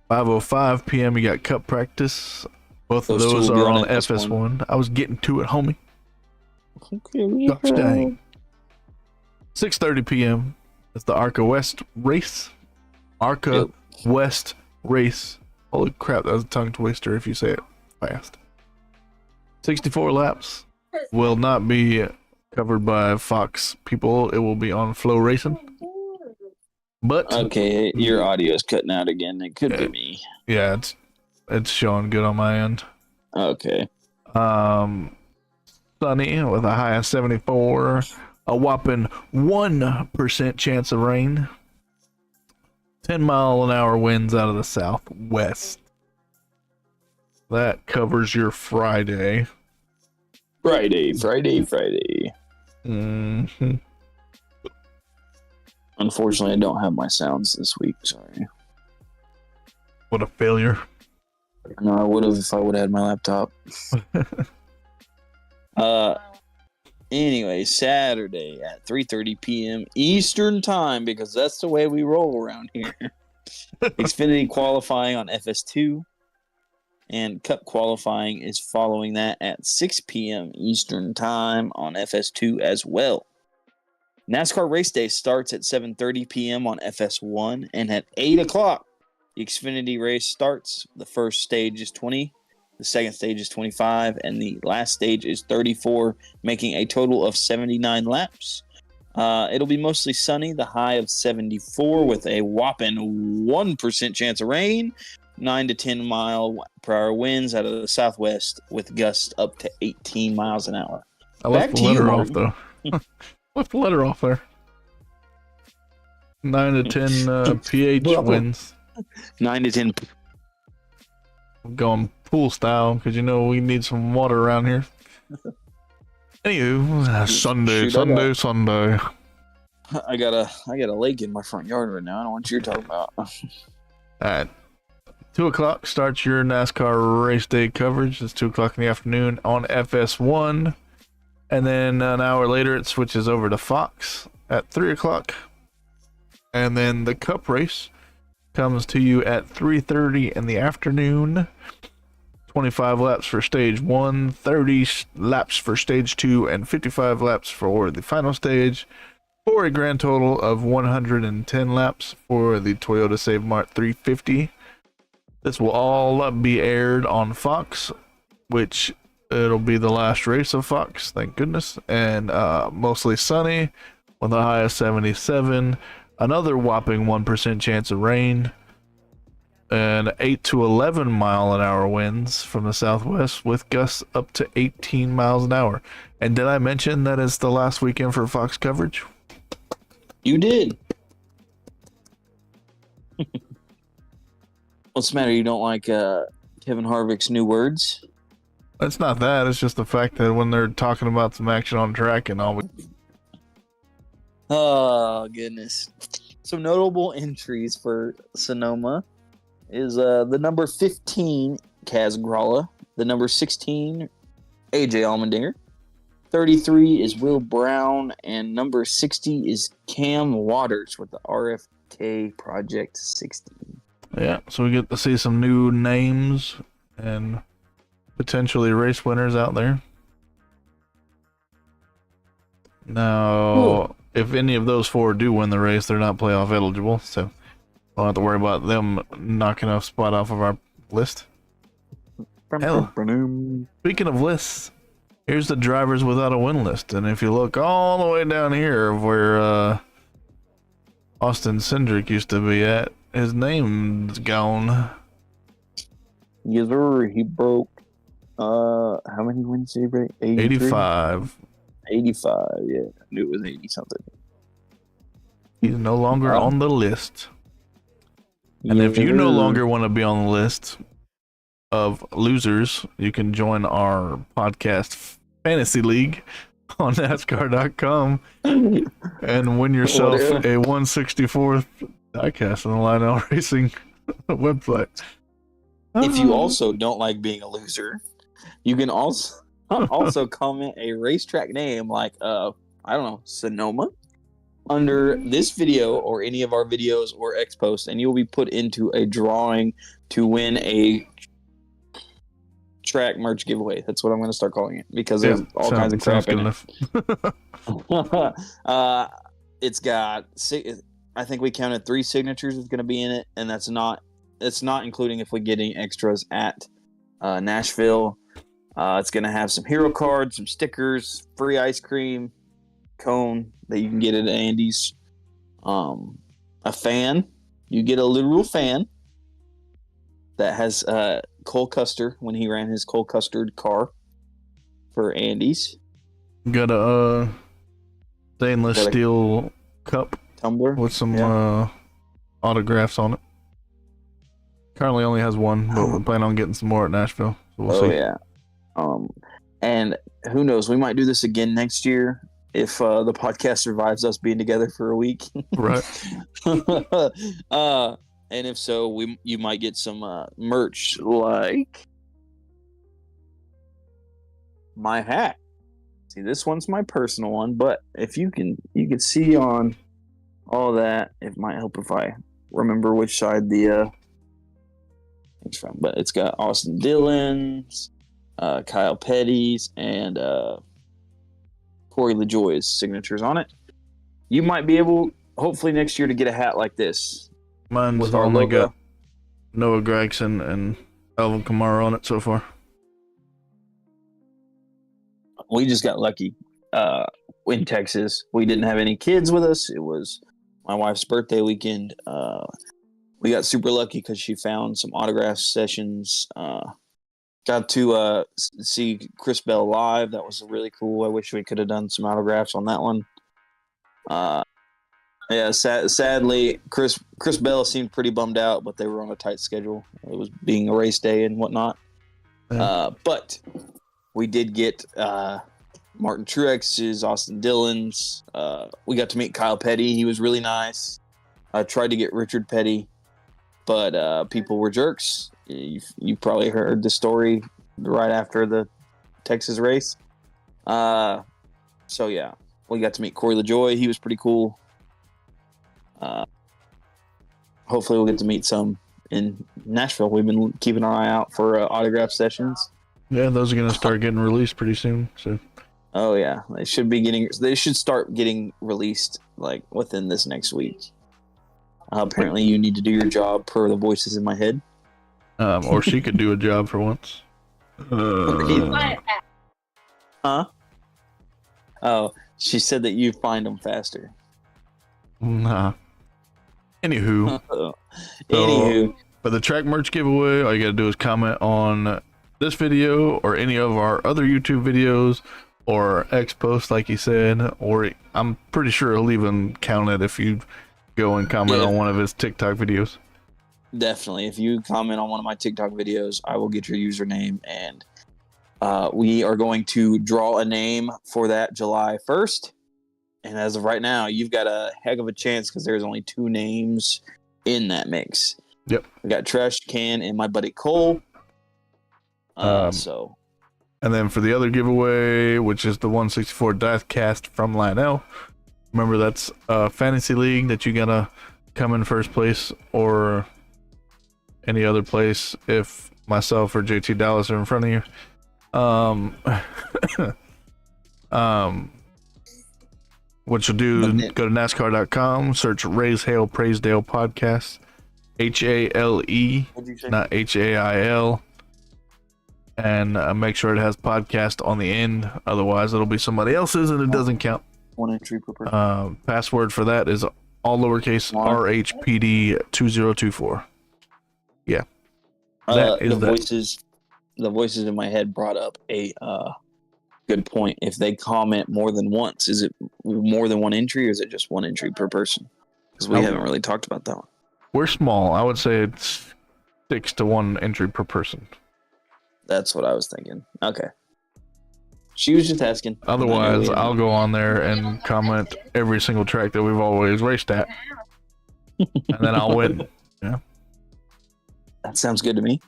5:05 p.m. you got Cup practice. Both of Those two those will be are on on FS1. I was getting to it, homie. Okay. Gosh dang. 6:30 p.m. is the ARCA West race. ARCA West race. Holy crap, that was a tongue twister if you say it fast. 64 laps. Will not be covered by Fox people. It will be on Flow Racing. But Okay, your audio is cutting out again. It could be me. yeah, it's showing good on my end. Okay. Sunny with a high of 74. A whopping 1% chance of rain. 10-mile-an-hour winds out of the southwest. That covers your Friday. Friday. Mm-hmm. Unfortunately, I don't have my sounds this week. Sorry. What a failure. No, I would have if I would have had my laptop. Anyway, Saturday at 3:30 p.m. Eastern time, because that's the way we roll around here. Xfinity qualifying on FS2, and Cup qualifying is following that at 6 p.m. Eastern time on FS2 as well. NASCAR race day starts at 7:30 p.m. on FS1, and at 8 o'clock, the Xfinity race starts. The first stage is 20, the second stage is 25, and the last stage is 34, making a total of 79 laps. It'll be mostly sunny, the high of 74 with a whopping 1% chance of rain, 9 to 10 mile per hour winds out of the southwest with gusts up to 18 miles an hour. I left Back the to you, letter off Martin. though. Left the letter off there. 9 to 10 pH winds. 9 to 10. Going pool style because we need some water around here. Anywho, Sunday. I got a lake in my front yard right now. I don't know what you're talking about. At 2:00 starts your NASCAR race day coverage. It's 2:00 in the afternoon on FS1, and then an hour later it switches over to Fox at 3:00, and then the Cup race comes to you at 3:30 in the afternoon. 25 laps for stage 1, 30 laps for stage 2, and 55 laps for the final stage, for a grand total of 110 laps for the Toyota Save Mart 350. This will all be aired on Fox, which it'll be the last race of Fox, thank goodness, and mostly sunny with a high of 77, another whopping 1% chance of rain, and 8 to 11 mile an hour winds from the southwest with gusts up to 18 miles an hour. And did I mention that it's the last weekend for Fox coverage? You did. What's the matter? You don't like Kevin Harvick's new words? It's not that. It's just the fact that when they're talking about some action on track and all. Oh, goodness. Some notable entries for Sonoma is the number 15, Kaz Gralla. The number 16, AJ Allmendinger. 33 is Will Brown. And number 60 is Cam Waters with the RFK Project 60. Yeah, so we get to see some new names and potentially race winners out there. Now, if any of those four do win the race, they're not playoff eligible, so we don't have to worry about them knocking a spot off of our list. Hell, speaking of lists, here's the drivers without a win list, and if you look all the way down here where Austin Cindric used to be at, his name's gone. Yes, sir. He broke. How many wins did he break? 85. 85. Yeah, I knew it was 80 something. He's no longer on the list. And if you no longer want to be on the list of losers, you can join our podcast Fantasy League on NASCAR.com and win yourself a 164th diecast on the Lionel Racing website. If you also don't like being a loser, you can also comment a racetrack name like I don't know, Sonoma, under this video or any of our videos or X posts, and you'll be put into a drawing to win a track merch giveaway. That's what I'm going to start calling it, because there's all kinds of crap in it. It's got, I think we counted 3 signatures is going to be in it, and it's not including if we get any extras at Nashville. It's going to have some hero cards, some stickers, free ice cream cone that you can get at Andy's. A fan. You get a literal fan that has Cole Custer when he ran his Cole Custard car for Andy's. Got a stainless steel cup tumbler with some autographs on it. Currently only has one, but we plan on getting some more at Nashville. So we'll see. Yeah. And who knows? We might do this again next year if the podcast survives us being together for a week. Right. And if so, you might get some merch like my hat. See, this one's my personal one, but if you can see on all that, it might help if I remember which side the it's from. But it's got Austin Dillon's, Kyle Petty's, and Corey LaJoy's signatures on it. You might be able, hopefully next year, to get a hat like this. Mine's only got Noah Gragson and Alvin Kamara on it so far. We just got lucky in Texas. We didn't have any kids with us. It was my wife's birthday weekend. We got super lucky because she found some autograph sessions. Got to see Chris Bell live. That was really cool. I wish we could have done some autographs on that one. Yeah, sadly, Chris Bell seemed pretty bummed out, but they were on a tight schedule. It was being a race day and whatnot. Yeah. But we did get Martin Truex's, Austin Dillon's. We got to meet Kyle Petty. He was really nice. I tried to get Richard Petty, but people were jerks. You probably heard the story right after the Texas race. So yeah, we got to meet Corey LaJoy. He was pretty cool. Hopefully we'll get to meet some in Nashville. We've been keeping our eye out for autograph sessions. Yeah, those are gonna start getting released pretty soon. So. Oh yeah, they should start getting released like within this next week. Apparently you need to do your job per the voices in my head. Or she could do a job for once. Huh? Oh, she said that you find them faster. Nah. Anywho. Anywho. For the track merch giveaway, all you gotta do is comment on this video or any of our other YouTube videos or X post, like he said, or I'm pretty sure he'll even count it if you go and comment on one of his TikTok videos. Definitely. If you comment on one of my TikTok videos, I will get your username, and we are going to draw a name for that July 1st. And as of right now, you've got a heck of a chance because there's only 2 names in that mix. Yep. We got Trash Can and my buddy Cole. So. And then for the other giveaway, which is the 164 Diecast from Lionel, remember that's a fantasy league that you gotta come in first place or any other place if myself or JT Dallas are in front of you. What you'll do, go to NASCAR.com, search Raise Hale Praisdale Podcast, HALE, not HAIL, and make sure it has podcast on the end. Otherwise, it'll be somebody else's and it doesn't count. 1 entry per person. Password for that is all lowercase RHPD 2024. Yeah. The voices in my head brought up a good point. If they comment more than once, is it more than 1 entry or is it just 1 entry per person? Because we haven't really talked about that one. We're small. I would say it's 6 to 1 entry per person. That's what I was thinking. Okay. She was just asking. Otherwise, I'll go on there and comment every single track that we've always raced at. And then I'll win. Yeah. That sounds good to me.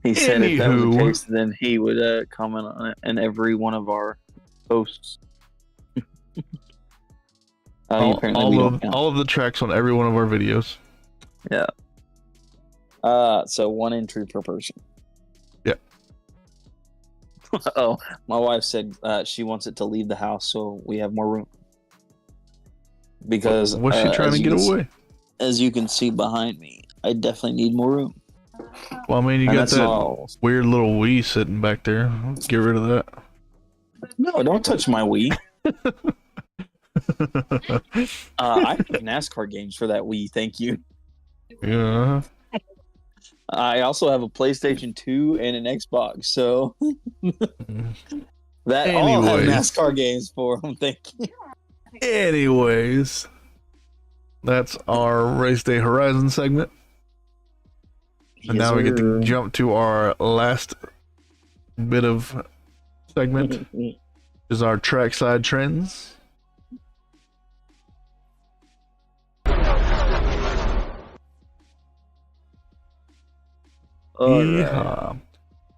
He said if that was the case, then he would comment on it in every one of our posts. All of the tracks on every one of our videos. Yeah. So 1 entry per person. Yeah. Oh, my wife said she wants it to leave the house so we have more room. Because what's she trying to get away? As you can see behind me, I definitely need more room. Well, I mean, you got that weird little Wii sitting back there. Let's get rid of that. No, don't touch my Wii. I have NASCAR games for that Wii, thank you. Yeah. I also have a PlayStation 2 and an Xbox, so that all have NASCAR games for them, thank you. Anyways, that's our Race Day Horizon segment. And now we get to jump to our last bit of segment, which is our trackside trends. Yeah.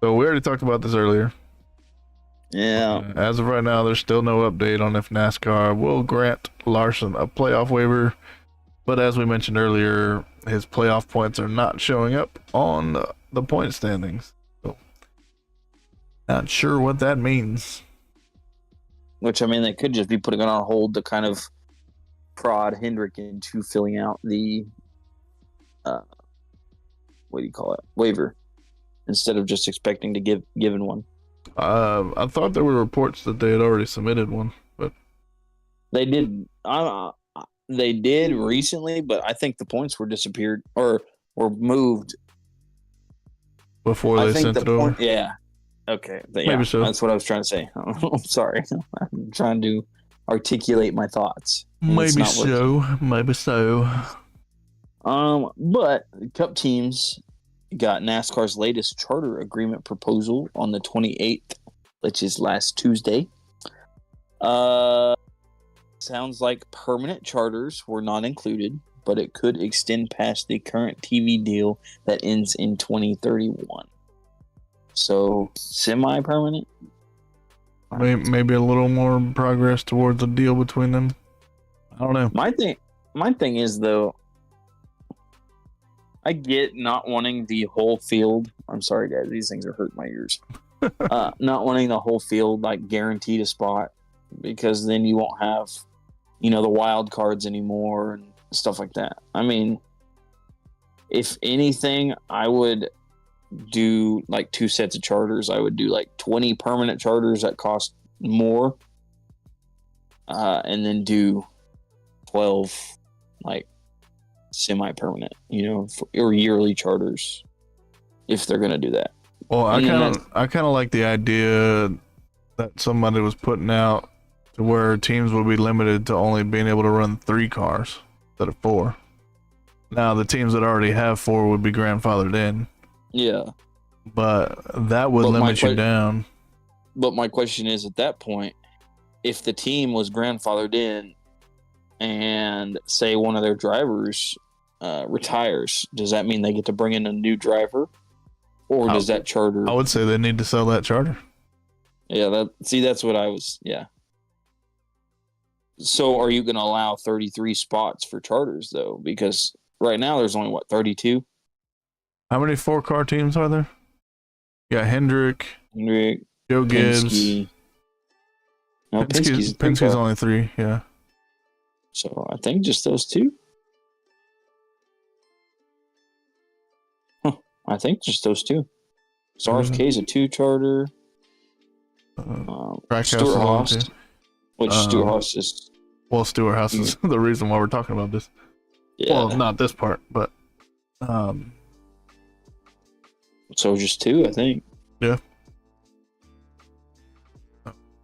So we already talked about this earlier. Yeah. As of right now, there's still no update on if NASCAR will grant Larson a playoff waiver. But as we mentioned earlier, his playoff points are not showing up on the point standings. So, not sure what that means. Which, I mean, they could just be putting it on hold to kind of prod Hendrick into filling out the, what do you call it, waiver, instead of just expecting to given one. I thought there were reports that they had already submitted one, but they did. They did recently, but I think the points were disappeared or were moved before they sent it over. Yeah. Okay. But yeah, maybe so. That's what I was trying to say. I'm sorry. I'm articulate my thoughts. And it's Maybe not working. so. Maybe so. But Cup teams got NASCAR's latest charter agreement proposal on the 28th, which is last Tuesday. Sounds like permanent charters were not included, but it could extend past the current TV deal that ends in 2031. So, semi-permanent? Maybe a little more progress towards a deal between them. I don't know. My thing is, though, I get not wanting the whole field. I'm sorry, guys. These things are hurting my ears. Not wanting the whole field, like, guaranteed a spot, because then you won't have, the wild cards anymore and stuff like that. I mean, if anything, I would do, like, 2 sets of charters. I would do, like, 20 permanent charters that cost more, and then do 12, like, semi-permanent, or yearly charters, if they're gonna do that. Well, I kind of like the idea that somebody was putting out to where teams will be limited to only being able to run 3 cars instead of 4. Now, the teams that already have 4 would be grandfathered in. Yeah, but that would limit you down. But my question is, at that point, if the team was grandfathered in, and say one of their drivers retires, does that mean they get to bring in a new driver, or does that charter? I would say they need to sell that charter. Yeah, that's what I was. Yeah. So, are you going to allow 33 spots for charters though? Because right now there's only 32. How many 4-car teams are there? Yeah, Hendrick, Joe Gibbs. Penske. No, Penske's only 3. Yeah. So I think just those 2. I think just those 2. So RFK's a 2 charter. Stuart Haas, which Stuart Haas is. Well, Stuart Haas is the reason why we're talking about this. Yeah. Well, not this part, but. So just 2, I think. Yeah.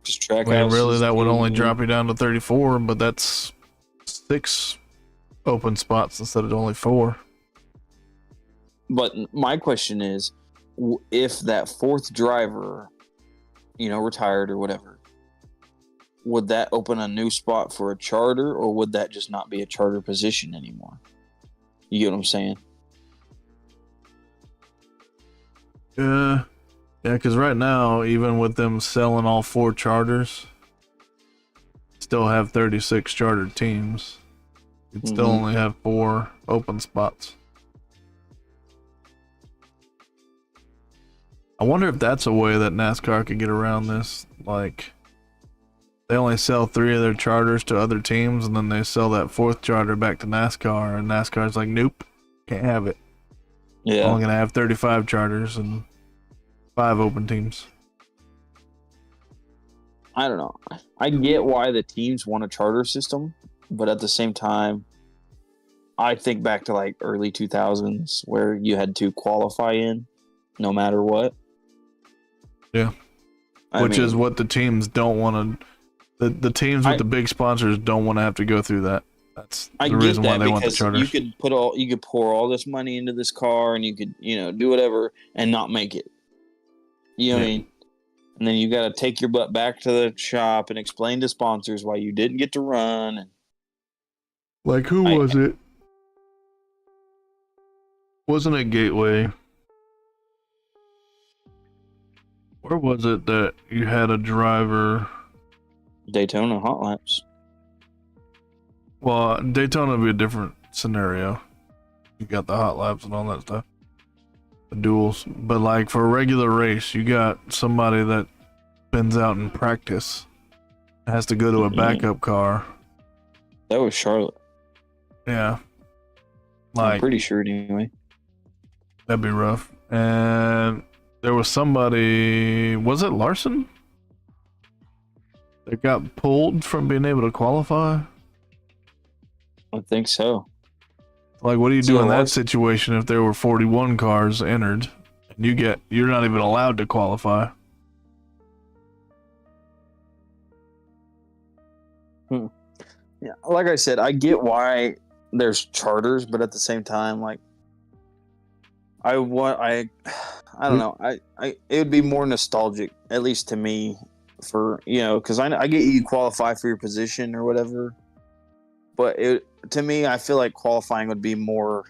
Just track. I mean, really, that would only drop you down to 34, but that's 6 open spots instead of only 4. But my question is, if that 4th driver, retired or whatever, would that open a new spot for a charter, or would that just not be a charter position anymore? You get what I'm saying? Yeah, because right now, even with them selling all 4 charters, still have 36 chartered teams. You'd still only have 4 open spots. I wonder if that's a way that NASCAR could get around this. Like, they only sell 3 of their charters to other teams, and then they sell that 4th charter back to NASCAR, and NASCAR's like, nope, can't have it. Yeah. I'm only going to have 35 charters and 5 open teams. I don't know. I get why the teams want a charter system, but at the same time, I think back to like early 2000s where you had to qualify in no matter what. Yeah. Which is what the teams don't want to. The teams with the big sponsors don't want to have to go through that. That's the reason why they want the charters. You could pour all this money into this car, and you could do whatever and not make it. You know what I mean? And then you got to take your butt back to the shop and explain to sponsors why you didn't get to run. And like, who was it? Wasn't it Gateway? Where was it that you had a driver? Daytona Hot Laps. Well, Daytona would be a different scenario. You got the hot laps and all that stuff. The duels. But like for a regular race, you got somebody that spins out in practice, has to go to a backup car. That was Charlotte. Yeah. I'm pretty sure anyway. That'd be rough. And there was somebody, was it Larson? That got pulled from being able to qualify? I think so. Like, what do you do in that situation if there were 41 cars entered and you're not even allowed to qualify? Yeah, like I said, I get why there's charters, but at the same time, like I don't know. It would be more nostalgic, at least to me, for because I get you qualify for your position or whatever, but to me, I feel like qualifying would be more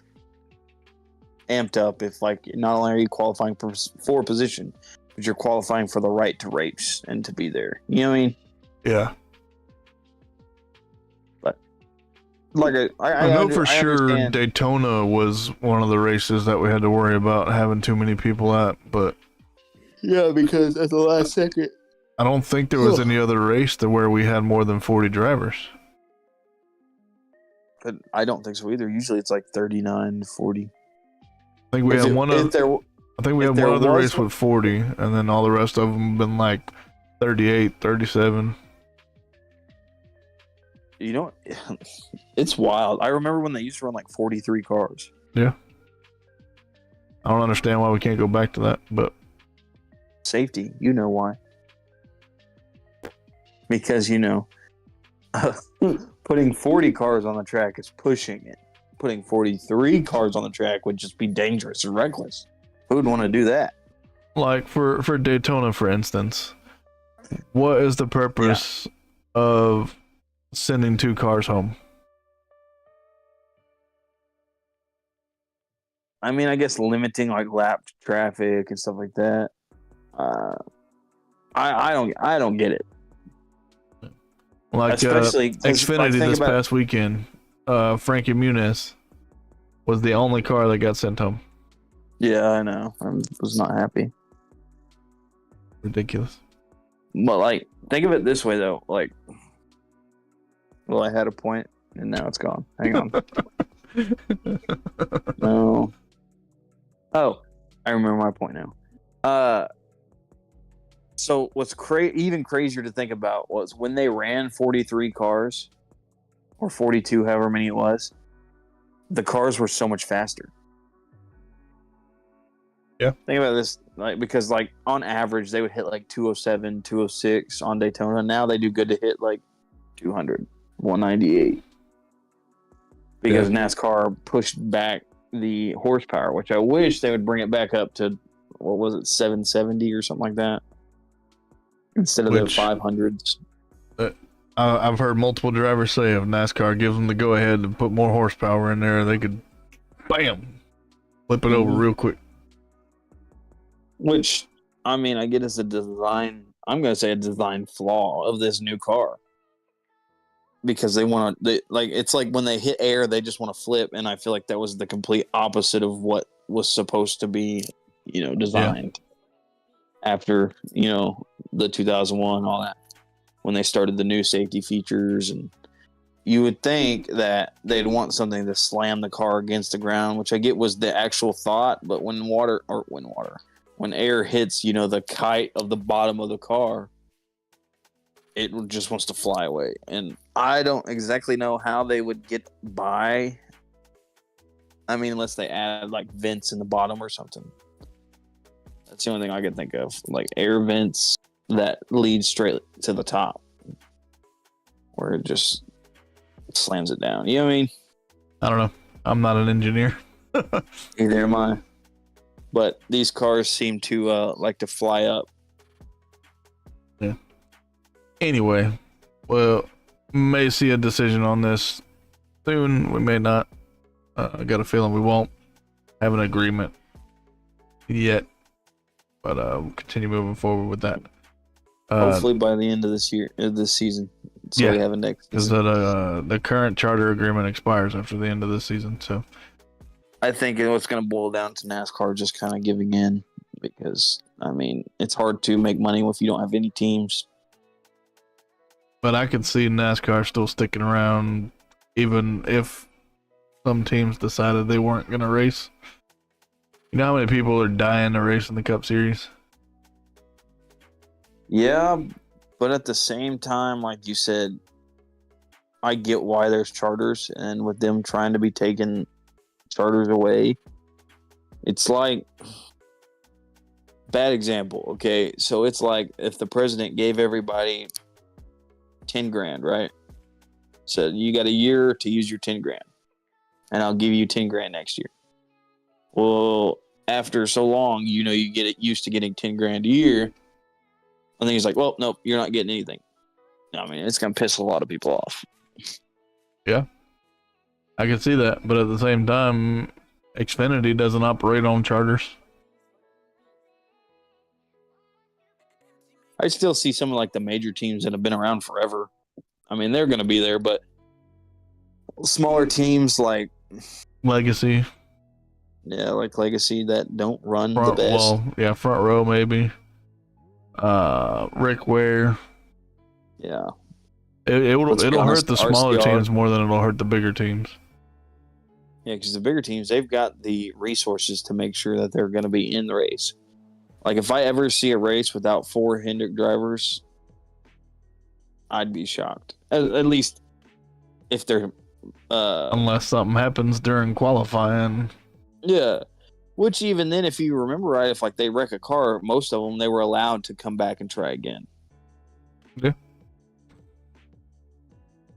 amped up if like not only are you qualifying for a position, but you're qualifying for the right to race and to be there. You know what I mean? Yeah. Like I know for I sure understand. Daytona was one of the races that we had to worry about having too many people at, but Yeah, because at the last second. I don't think there was any other race to where we had more than 40 drivers. But I don't think so either. Usually it's like 39, 40. I think we had one other race one, with 40, and then all the rest of them been like 38, 37. It's wild. I remember when they used to run like 43 cars. Yeah. I don't understand why we can't go back to that, but Safety, you know why. Because, putting 40 cars on the track is pushing it. Putting 43 cars on the track would just be dangerous and reckless. Who would want to do that? like for Daytona, for instance, what is the purpose of sending 2 cars home? I mean, I guess limiting like lap traffic and stuff like that. I don't get it. Like Especially Xfinity this past weekend, Frankie Muniz was the only car that got sent home. Yeah, I know. I was not happy. Ridiculous. But like, think of it this way though. Like, well, I had a point and now it's gone. Hang on. No. Oh, I remember my point now. So what's even crazier to think about was when they ran 43 cars, or 42, however many it was, the cars were so much faster. Yeah. Think about this, like, because like on average they would hit like 207, 206 on Daytona. Now they do good to hit like 200, 198. Because NASCAR pushed back the horsepower, which I wish they would bring it back up to, what was it, 770 or something like that, instead of the 500s. I've heard multiple drivers say if NASCAR gives them the go ahead to put more horsepower in there, they could, bam, flip it over real quick. Which, I mean, I get it's a design, I'm going to say a design flaw of this new car. Because they want to, like, it's like when they hit air, they just want to flip. And I feel like that was the complete opposite of what was supposed to be, designed after, the 2001, all that, when they started the new safety features. And you would think that they'd want something to slam the car against the ground, which I get was the actual thought. But when air hits, the kite of the bottom of the car, it just wants to fly away. And I don't exactly know how they would get by. I mean, unless they add like vents in the bottom or something. That's the only thing I can think of. Like air vents that lead straight to the top, where it just slams it down. You know what I mean? I don't know. I'm not an engineer. Neither am I. But these cars seem to like to fly up. Yeah. Anyway, well, may see a decision on this soon. We may not. I got a feeling we won't have an agreement yet, but we'll continue moving forward with that. Hopefully by the end of this season, so we have a next. Because the current charter agreement expires after the end of this season, so I think it's going to boil down to NASCAR just kind of giving in, because I mean it's hard to make money if you don't have any teams. But I could see NASCAR still sticking around, even if some teams decided they weren't going to race. You know how many people are dying to race in the Cup Series? Yeah, but at the same time, like you said, I get why there's charters, and with them trying to be taking charters away, it's like, bad example, okay? So it's like if the president gave everybody 10 grand, right? Said you got a year to use your 10 grand, and I'll give you 10 grand next year. Well, after so long, you get used to getting 10 grand a year. I think he's like, well, nope, you're not getting anything. I mean, it's gonna piss a lot of people off. Yeah, I can see that, but at the same time, Xfinity doesn't operate on charters. I still see some of like the major teams that have been around forever. I mean, they're going to be there, but smaller teams like Legacy. Yeah, like Legacy that don't run the best. Well, yeah, Front Row maybe. Rick Ware. Yeah. It'll hurt the smaller RCR. teams more than it'll hurt the bigger teams. Yeah, because the bigger teams, they've got the resources to make sure that they're going to be in the race. Like, if I ever see a race without 4 Hendrick drivers, I'd be shocked. At least if they're... Unless something happens during qualifying. Yeah. Which even then, if you remember right, if like they wreck a car, most of them, they were allowed to come back and try again. Yeah.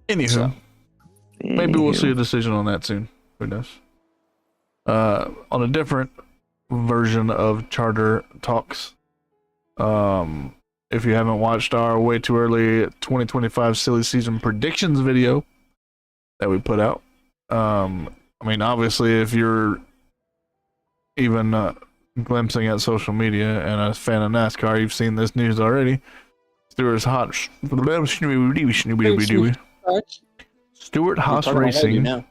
Anywho, maybe we'll see a decision on that soon. Who knows? On a different version of charter talks, if you haven't watched our way too early 2025 silly season predictions video that we put out, I mean, obviously, if you're even glimpsing at social media and a fan of NASCAR, you've seen this news already. Stuart Haas Racing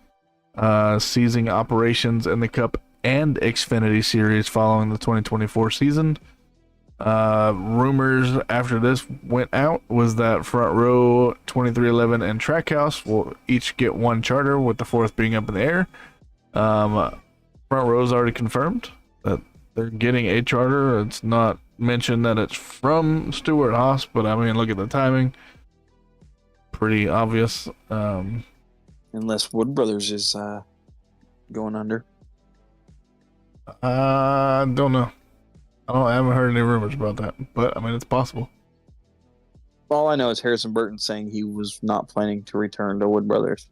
ceasing operations in the Cup and Xfinity Series following the 2024 season. Rumors after this went out was that Front Row, 2311, and Trackhouse will each get one charter, with the fourth being up in the air. Front Row's already confirmed that they're getting a charter. It's not mentioned that it's from Stuart Haas, but I mean, look at the timing. Pretty obvious. Unless Wood Brothers is going under. I don't know. I haven't heard any rumors about that, but I mean, it's possible. All I know is Harrison Burton saying he was not planning to return to Wood Brothers.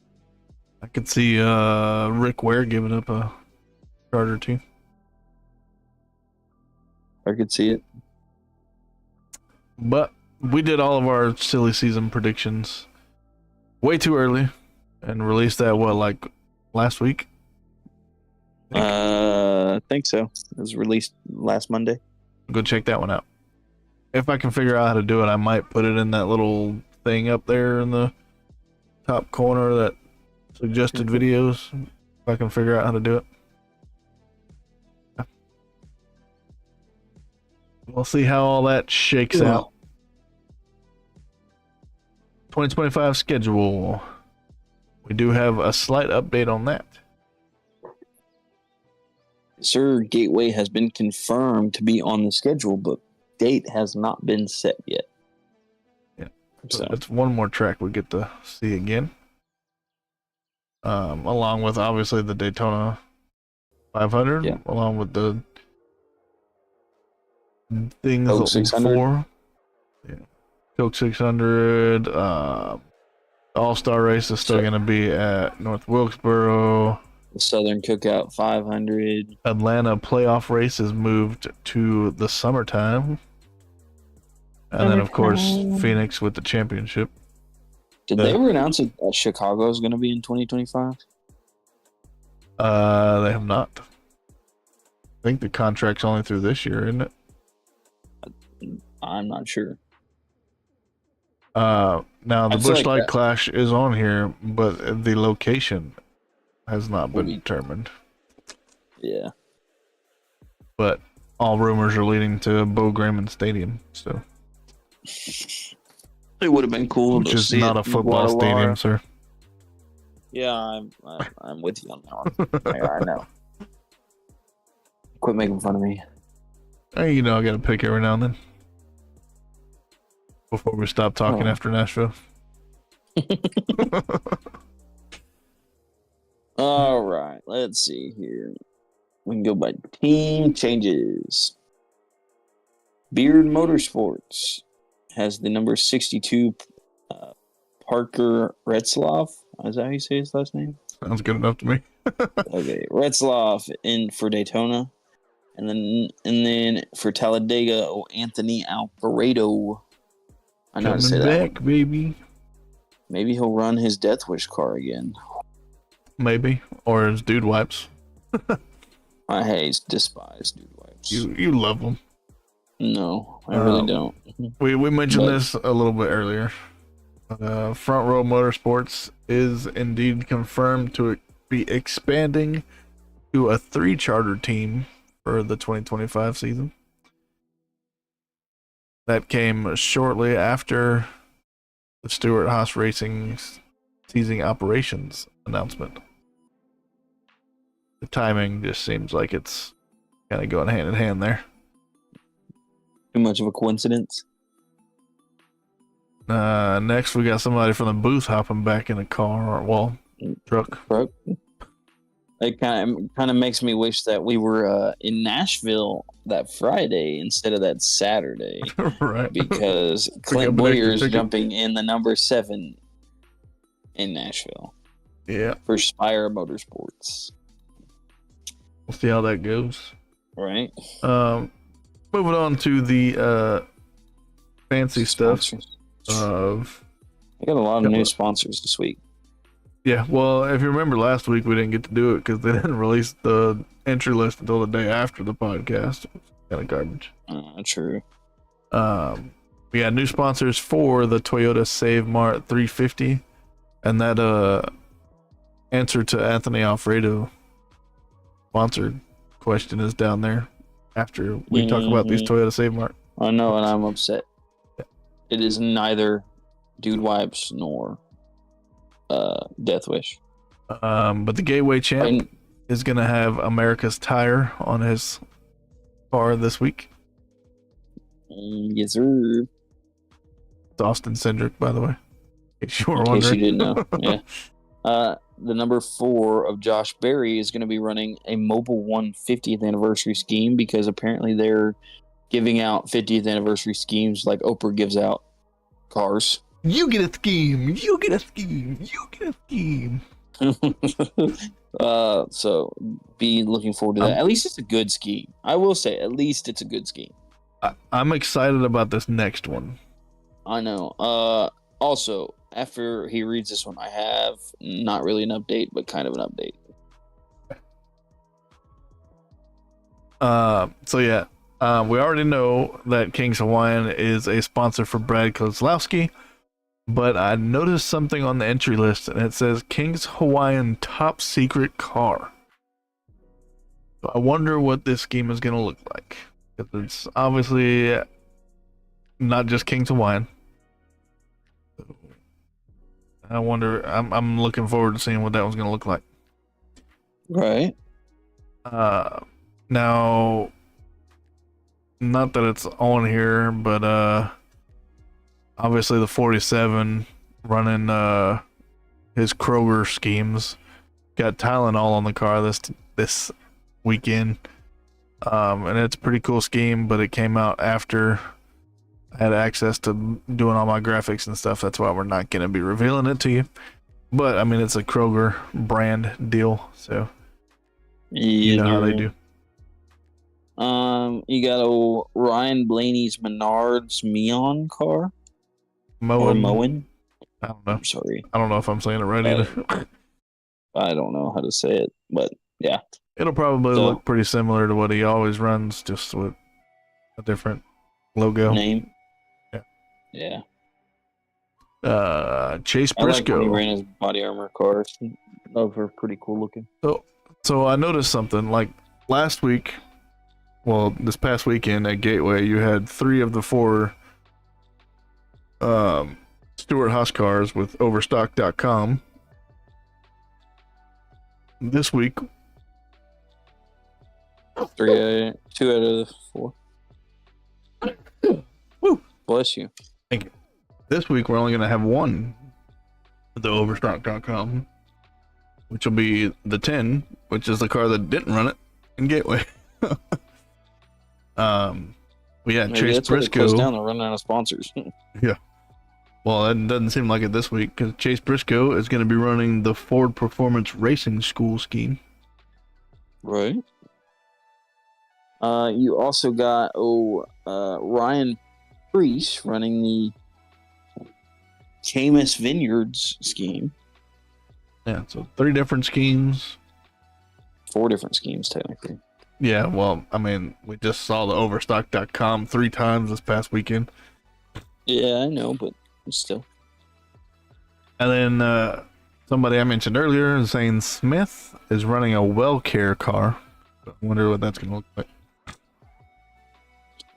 I could see Rick Ware giving up a charter too. I could see it. But we did all of our silly season predictions way too early and released that, like last week? I think so. It was released last Monday. Go check that one out. If I can figure out how to do it, I might put it in that little thing up there in the top corner, that suggested videos, if I can figure out how to do it. We'll see how all that shakes out. 2025 schedule. We do have a slight update on that. Sir, Gateway has been confirmed to be on the schedule, but date has not been set yet. Yeah, so that's one more track we get to see again. Along with obviously the Daytona 500, along with the things Coke 600. Yeah. Coke 600. All-Star race is still going to be at North Wilkesboro. The Southern Cookout 500. Atlanta playoff race is moved to the summertime. And then, of course, Phoenix with the championship. Did they ever announce that Chicago is going to be in 2025? They have not. I think the contract's only through this year, isn't it? I'm not sure. Now the Busch Light Clash is on here, but the location has not been determined. Yeah. But all rumors are leading to Bo Grayman Stadium, so. It would have been cool Which to is see not a football stadium, sir. Yeah, I'm with you on that one. I know. Quit making fun of me. Hey, I got to pick every now and then. Before we stop talking after Nashville. All right, let's see here. We can go by team changes. Beard Motorsports has the number 62 Parker Retzloff. Is that how you say his last name? Sounds good enough to me. Okay, Retzloff in for Daytona, and then for Talladega, Anthony Alvarado. I know how to say Coming that back, one. baby. Maybe he'll run his Death Wish car again. Maybe, or his dude wipes. I despise dude wipes. You love them. No, I really don't. We mentioned But- this a little bit earlier. Front Row Motorsports is indeed confirmed to be expanding to a 3 charter team for the 2025 season. That came shortly after the Stewart Haas Racing ceasing operations announcement. The timing just seems like it's kind of going hand in hand there. Too much of a coincidence. Next, we got somebody from the booth hopping back in a car, truck. Bro. It kind of makes me wish that we were in Nashville that Friday instead of that Saturday, Right. because up Clint an Boyer extra is ticket. jumping in the number 7 in Nashville Yeah, for Spire Motorsports. we'll see how that goes. Right? Moving on to the fancy stuff Sponsors. of I got a lot of Yeah, new but- sponsors this week. yeah. Well, if you remember last week, we didn't get to do it because they didn't release the entry list until the day after the podcast. Kind of garbage. True. We had new sponsors for the Toyota Save Mart 350, and that answer to Anthony Alfredo sponsored question is down there after we talk about these Toyota Save Mart. I know, and I'm upset. It is neither Dude Wipes nor Death Wish. But the Gateway Champ is gonna have America's Tire on his car this week. Yes, sir. It's Austin Cindric, by the way. In case you were In case you wondering. didn't know. Yeah. The number 4 of Josh Berry is going to be running a Mobile One 50th anniversary scheme, because apparently they're giving out 50th anniversary schemes like Oprah gives out cars. You get a scheme. You get a scheme. You get a scheme. So be looking forward to that. At least it's a good scheme. I will say, at least it's a good scheme. I'm excited about this next one. I know. Also, after he reads this one, I have not really an update, but kind of an update. So yeah, we already know that King's Hawaiian is a sponsor for Brad Kozlowski, but I noticed something on the entry list, and it says King's Hawaiian Top Secret Car. So I wonder what this scheme is going to look like, because it's obviously not just King's Hawaiian. I wonder. I'm looking forward to seeing what that one's going to look like. Right. Now, not that it's on here, but obviously the 47 running his Kroger schemes got Tylenol on the car this weekend, and it's a pretty cool scheme, but it came out after I had access to doing all my graphics and stuff. That's why we're not going to be revealing it to you, but I mean, it's a Kroger brand deal, so you know how they do. You got old Ryan Blaney's Menards Meon car. Or Moen. I don't know. I'm sorry. I don't know if I'm saying it right either. I don't know how to say it, but yeah. It'll probably So- look pretty similar to what he always runs, just with a different logo. Name. Yeah. Yeah. Chase I like when he Briscoe. ran his body armor cars. Those were pretty cool looking. So I noticed something like last week. Well, this past weekend at Gateway, you had 3 of the 4 Stewart Haas cars with Overstock.com. This week, 2 out of the 4. Woo. Bless you. this week we're only going to have 1 with the Overstock.com, which will be the 10, which is the car that didn't run it in Gateway. We had Maybe Chase that's what they closed Briscoe. down. They're running out of sponsors. Well, it doesn't seem like it this week because Chase Briscoe is going to be running the Ford Performance Racing School scheme. Right. You also got Ryan Preece running the Camus Vineyards scheme. Yeah, so 3 different schemes. 4 different schemes, technically. Yeah, well, I mean, we just saw the Overstock.com 3 times this past weekend. Yeah, I know, but still. And then somebody I mentioned earlier, Zane Smith, is running a well care car. I wonder what that's going to look like.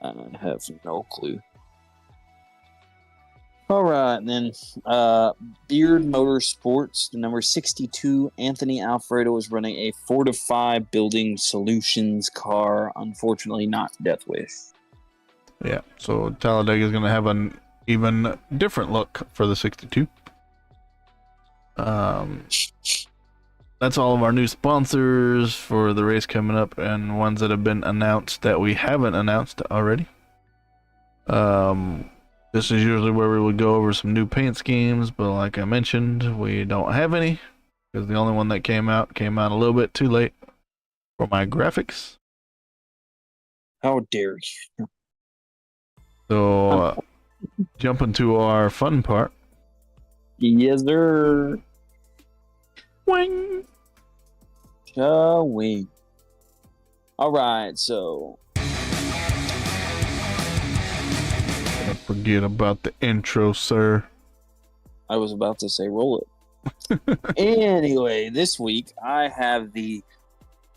I have no clue. All right, and then Beard Motorsports, the number 62, Anthony Alfredo is running a Fortify Building Solutions car. Unfortunately, not Death Wish. Yeah, so Talladega is going to have an even different look for the 62. That's all of our new sponsors for the race coming up and ones that have been announced that we haven't announced already. This is usually where we would go over some new paint schemes, but like I mentioned, we don't have any because the only one that came out a little bit too late for my graphics. How dare you? So, jumping to our fun part. Yes, sir. Wing. Shall we? All right, so Don't forget about the intro, sir. I was about to say roll it. Anyway, this week I have the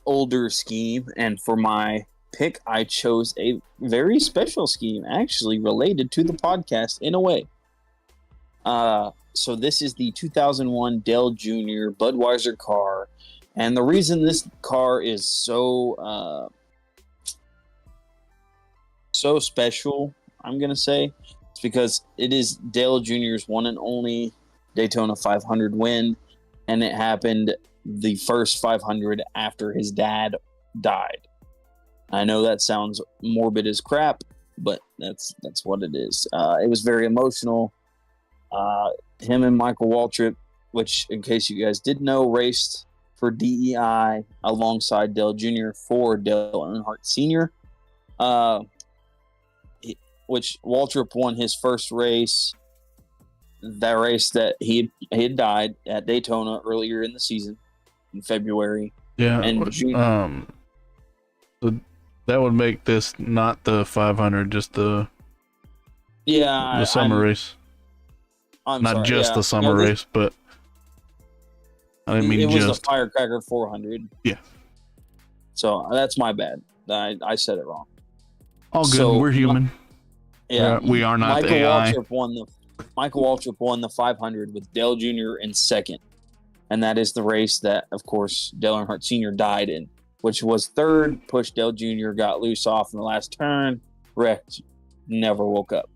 older scheme, and for my pick, I chose a very special scheme, actually related to the podcast in a way. So this is the 2001 Dell Jr. Budweiser car, and the reason this car is so special, I'm gonna say, is because it is Dale Jr.'s one and only Daytona 500 win, and it happened the first 500 after his dad died. I know that sounds morbid as crap, but that's what it is. It was very emotional. Him and Michael Waltrip, which, in case you guys didn't know, raced for DEI alongside Dale Jr. for Dale Earnhardt Sr., which Waltrip won his first race, that race that he had died at Daytona earlier in the season in February. Yeah, And so that would make this not the 500, just the summer race. I'm not sorry, just the summer race, but I didn't mean it just. was the Firecracker 400. Yeah. So that's my bad. I said it wrong. All good. We're human. Yeah, we are not Michael the AI. Michael Waltrip won the 500 with Dale Jr. in second, and that is the race that, of course, Dale Earnhardt Sr. died in, which was third. Pushed Dale Jr. got loose off in the last turn, wrecked, never woke up.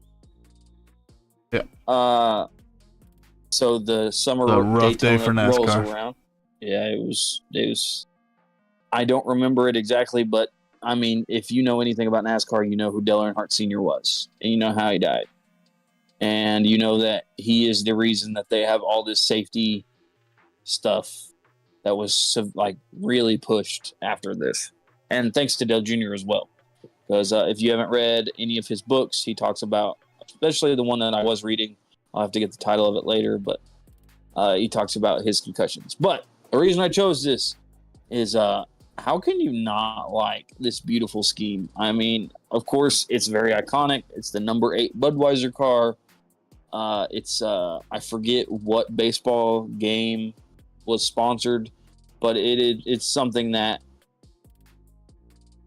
Yeah. So the summer rough Daytona day for rolls NASCAR. around. Yeah, it was. I don't remember it exactly, but I mean, if you know anything about NASCAR, you know who Dale Earnhardt Sr. was, and you know how he died, and you know that he is the reason that they have all this safety stuff that was like really pushed after this, and thanks to Dale Jr. as well, because if you haven't read any of his books, he talks about, especially the one that I was reading. I'll have to get the title of it later, but he talks about his concussions. But the reason I chose this is how can you not like this beautiful scheme? I mean, of course, it's very iconic. It's the number 8 Budweiser car. It's I forget what baseball game was sponsored, but it's something that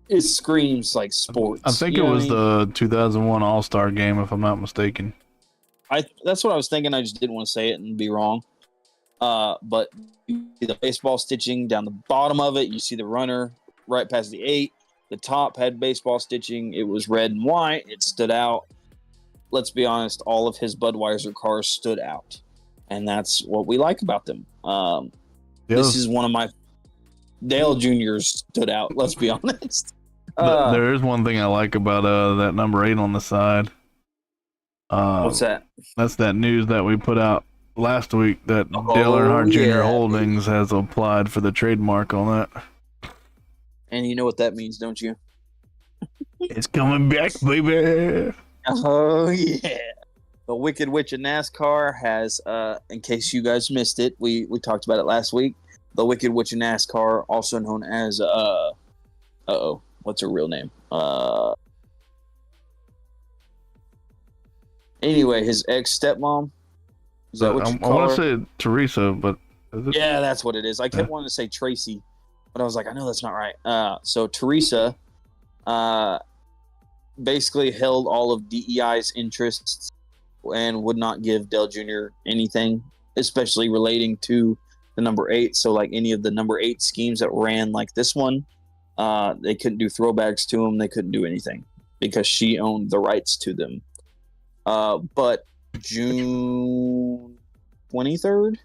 it screams like sports. I think it was the 2001 All-Star game, if I'm not mistaken. That's what I was thinking. I just didn't want to say it and be wrong. But you see the baseball stitching down the bottom of it. You see the runner right past the 8. The top had baseball stitching. It was red and white. It stood out. Let's be honest, all of his Budweiser cars stood out. And that's what we like about them. This is one of my Dale Jr.'s stood out, let's be honest. There is one thing I like about that number 8 on the side. What's that? That's that news that we put out last week that Dale Earnhardt Jr. yeah, Holdings has applied for the trademark on that. And you know what that means, don't you? It's coming back, baby. Oh, yeah. The Wicked Witch of NASCAR has, in case you guys missed it, we talked about it last week. The Wicked Witch of NASCAR, also known as, what's her real name? Anyway, his ex-stepmom. Is that what you I call want her? to say Teresa, but is it? Yeah, that's what it is. I kept wanting to say Tracy, but I was like, I know that's not right. So Teresa basically held all of DEI's interests and would not give Dale Jr. anything, especially relating to the number 8. So like any of the number 8 schemes that ran like this one, they couldn't do throwbacks to them. They couldn't do anything because she owned the rights to them. But June 23rd?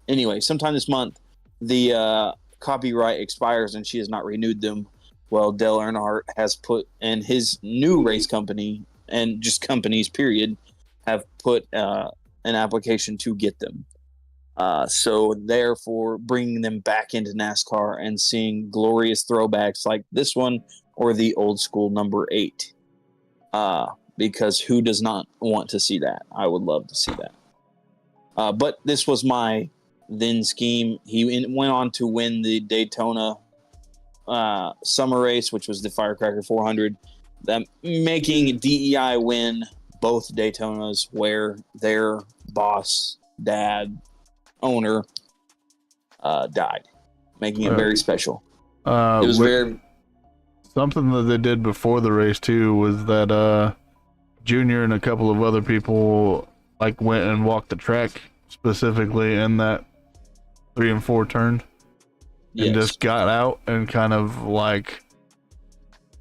Anyway, sometime this month, the copyright expires and she has not renewed them. Well, Dale Earnhardt has put, and his new race company, and just companies, period, have put an application to get them. So therefore, bringing them back into NASCAR and seeing glorious throwbacks like this one or the old school number 8. Because who does not want to see that? I would love to see that. But this was my then scheme. He went on to win the Daytona summer race, which was the Firecracker 400. That making DEI win both Daytonas where their boss, dad, owner died, making it very special. It was very... Something that they did before the race too was that Junior and a couple of other people like went and walked the track specifically in that 3 and 4 turn, and just got out and kind of like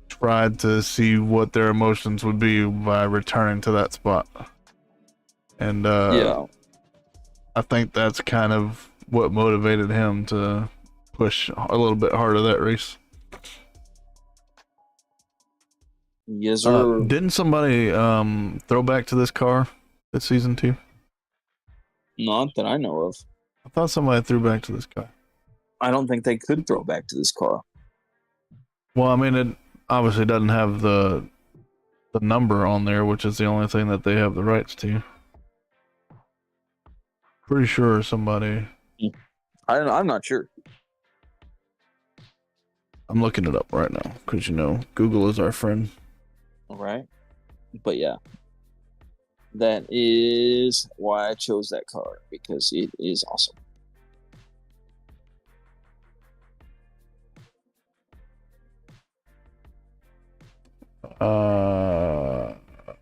tried to see what their emotions would be by returning to that spot. And I think that's kind of what motivated him to push a little bit harder that race. Yes, sir. Didn't somebody throw back to this car this season too? Not that I know of. I thought somebody threw back to this car. I don't think they could throw back to this car. Well, I mean, it obviously doesn't have the number on there, which is the only thing that they have the rights to. Pretty sure somebody... I'm not sure. I'm looking it up right now, because, you know, Google is our friend. All right. But yeah, that is why I chose that car, because it is awesome.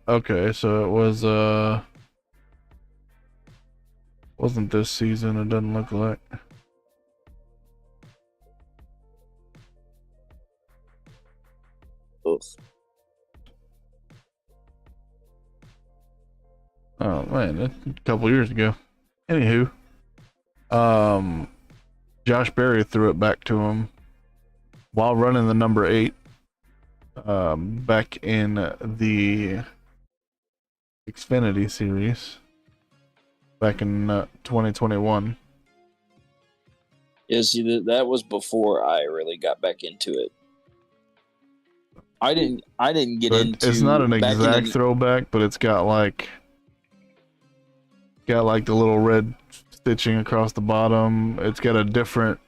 Okay, so it was wasn't this season, it doesn't look like. Oof. Oh man, that's a couple years ago. Anywho, Josh Berry threw it back to him while running the number 8, back in the Xfinity series back in 2021. Yeah, see, that was before I really got back into it. I didn't get into. It's not an exact throwback, but it's got like the little red stitching across the bottom. It's got a different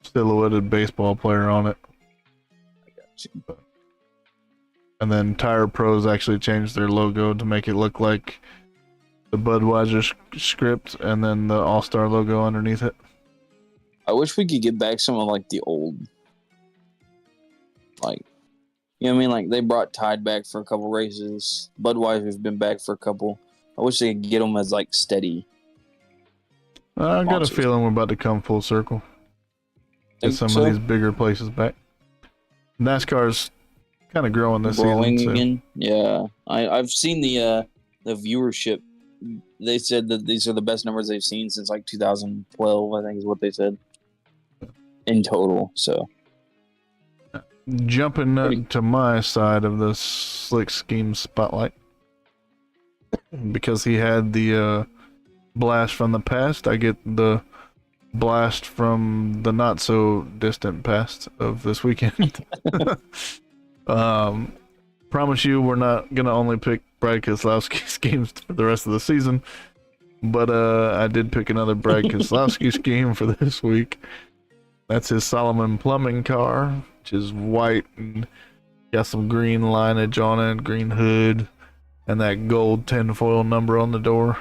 silhouetted baseball player on it. I got you. And then Tire Pros actually changed their logo to make it look like the Budweiser script, and then the All-Star logo underneath it. I wish we could get back some of like the old, like, you know what I mean? Like they brought Tide back for a couple races. Budweiser's been back for a couple. I wish they could get them as like steady. I got a feeling we're about to come full circle. Get some of these bigger places back. NASCAR's kind of growing this season. Again. Yeah, I've seen the viewership. They said that these are the best numbers they've seen since like 2012. I think is what they said in total. So jumping up to my side of the Slick Scheme spotlight, because he had the blast from the past, I get the blast from the not so distant past of this weekend. Promise you we're not gonna only pick Brad Keselowski schemes for the rest of the season, but I did pick another Brad Keselowski scheme for this week. That's his Solomon plumbing car, which is white and got some green lineage on it, green hood, and that gold tinfoil number on the door.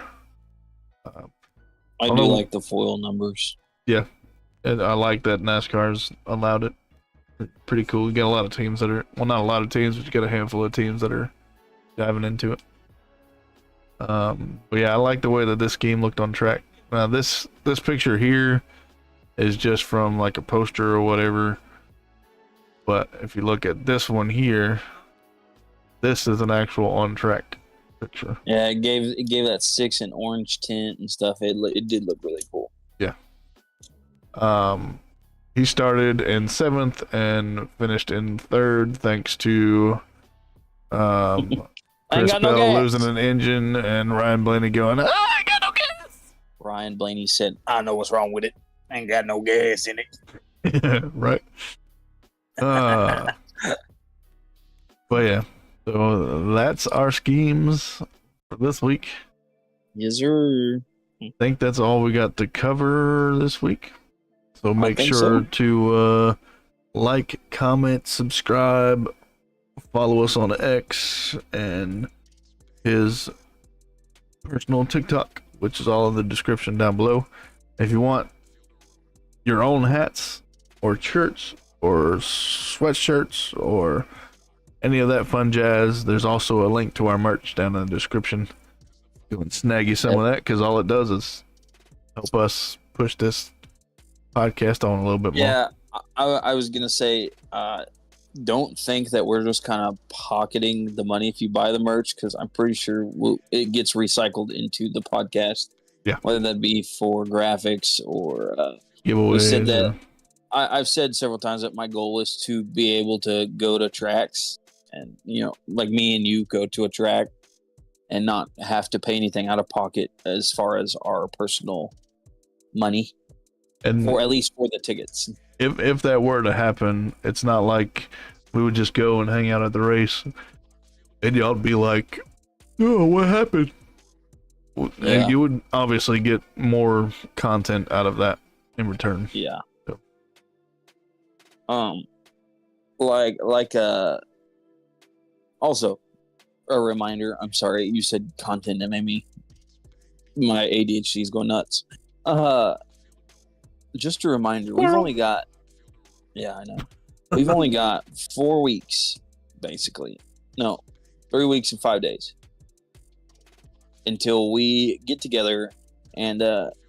I do like the foil numbers. Yeah, and I like that NASCAR's allowed it. Pretty cool. You got a lot of teams that are, well, not a lot of teams, but you got a handful of teams that are diving into it. But yeah, I like the way that this scheme looked on track. Now this picture here is just from like a poster or whatever. But if you look at this one here, this is an actual on track picture. Yeah, it gave that 6 an orange tint and stuff. It did look really cool. Yeah. He started in 7th and finished in 3rd, thanks to Chris Bell losing an engine and Ryan Blaney going, I ain't got no gas. Ryan Blaney said, I know what's wrong with it. I ain't got no gas in it. Right. But yeah, so that's our schemes for this week. Yes, sir. I think that's all we got to cover this week. So make sure to like, comment, subscribe, follow us on X and his personal TikTok, which is all in the description down below. If you want your own hats or shirts or sweatshirts or any of that fun jazz, there's also a link to our merch down in the description. You can snag you some of that, because all it does is help us push this podcast on a little bit more. Yeah, I was gonna say, don't think that we're just kind of pocketing the money if you buy the merch, because I'm pretty sure it gets recycled into the podcast. Yeah, whether that be for graphics or giveaways. We said that. I've said several times that my goal is to be able to go to tracks and, like me and you go to a track and not have to pay anything out of pocket as far as our personal money. And or at least for the tickets. If that were to happen, it's not like we would just go and hang out at the race and y'all be like, oh, what happened? Yeah. And you would obviously get more content out of that in return. Yeah. So. Also a reminder, I'm sorry, you said content that made my ADHD is going nuts. Just a reminder, we've only got 4 weeks, basically. No, 3 weeks and 5 days until we get together, and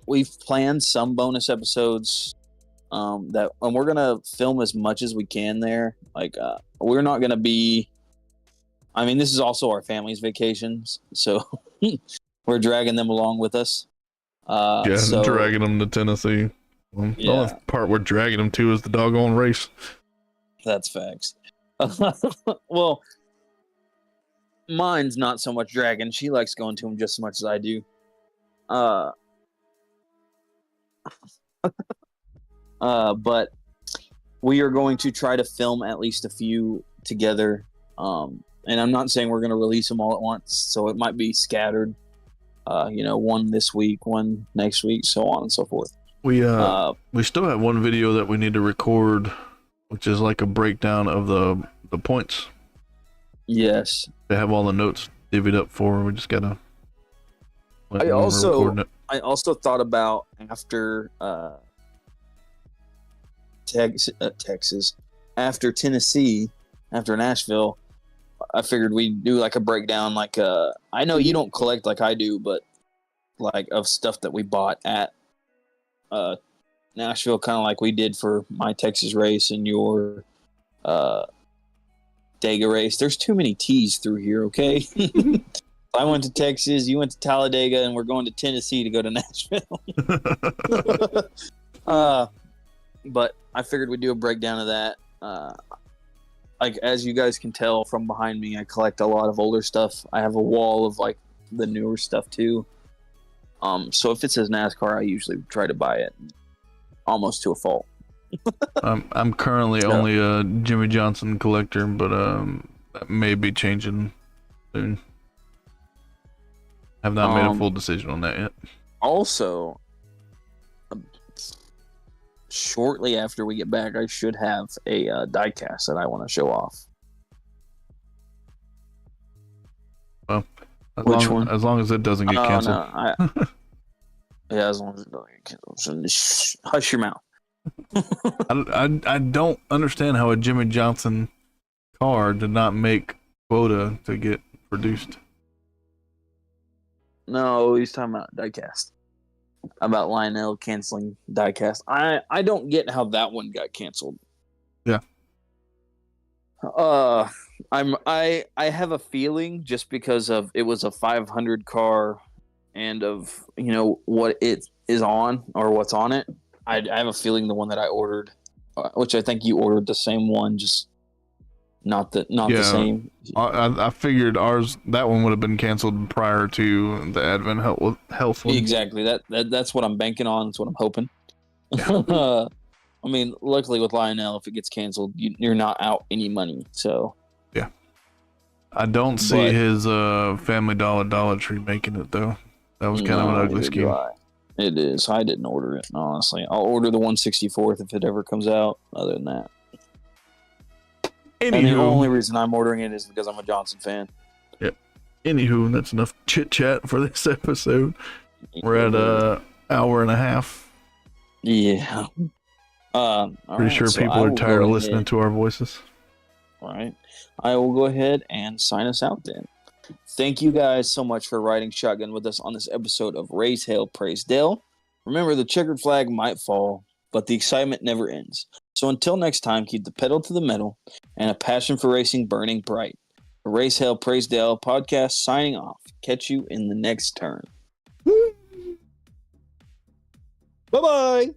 we've planned some bonus episodes and we're gonna film as much as we can there. Like we're not gonna be. I mean, this is also our family's vacations, so we're dragging them along with us. Dragging them to Tennessee. The only part we're dragging them to is the doggone race. That's facts. Well, mine's not so much dragging. She likes going to them just as much as I do. But we are going to try to film at least a few together. And I'm not saying we're going to release them all at once, so it might be scattered. One this week, one next week, so on and so forth. We still have one video that we need to record, which is like a breakdown of the points. Yes. They have all the notes divvied up for. We just gotta. I also thought about after Texas, after Tennessee, after Nashville, I figured we'd do like a breakdown. Like I know you don't collect like I do, but like of stuff that we bought at Nashville, kind of like we did for my Texas race and your Dega race. There's too many T's through here, okay? I went to Texas, you went to Talladega, and we're going to Tennessee to go to Nashville. But I figured we'd do a breakdown of that. like as you guys can tell from behind me, I collect a lot of older stuff. I have a wall of like the newer stuff too. So if it says NASCAR, I usually try to buy it, almost to a fault. I'm currently only a Jimmy Johnson collector, but that may be changing soon. Have not made a full decision on that yet. Also, shortly after we get back, I should have a diecast that I want to show off. Well, Which one? As long as it doesn't get canceled. No, yeah, as long as it doesn't get canceled. So hush your mouth. I don't understand how a Jimmy Johnson car did not make quota to get produced. No, he's talking about diecast. About Lionel canceling diecast. I don't get how that one got canceled. Yeah. I have a feeling just because of it was a 500 car and of what it is on or what's on it. I have a feeling the one that I ordered, which I think you ordered the same one, just not the same. I figured that one would have been canceled prior to the Advent Health one. Exactly. That's what I'm banking on. That's what I'm hoping. I mean, luckily with Lionel, if it gets canceled, you're not out any money. So yeah, I don't see his Family Dollar Tree making it though. That was kind of an ugly scheme. It is. I didn't order it, honestly. I'll order the 164th if it ever comes out. Other than that, and the only reason I'm ordering it is because I'm a Johnson fan. Yep. Anywho, that's enough chit chat for this episode. We're at an hour and a half. Yeah. Pretty sure people are tired of listening to our voices. All right. I will go ahead and sign us out then. Thank you guys so much for riding shotgun with us on this episode of Raise Hale, Praise Dale. Remember, the checkered flag might fall, but the excitement never ends. So until next time, keep the pedal to the metal and a passion for racing burning bright. The Raise Hale, Praise Dale podcast signing off. Catch you in the next turn. Bye-bye.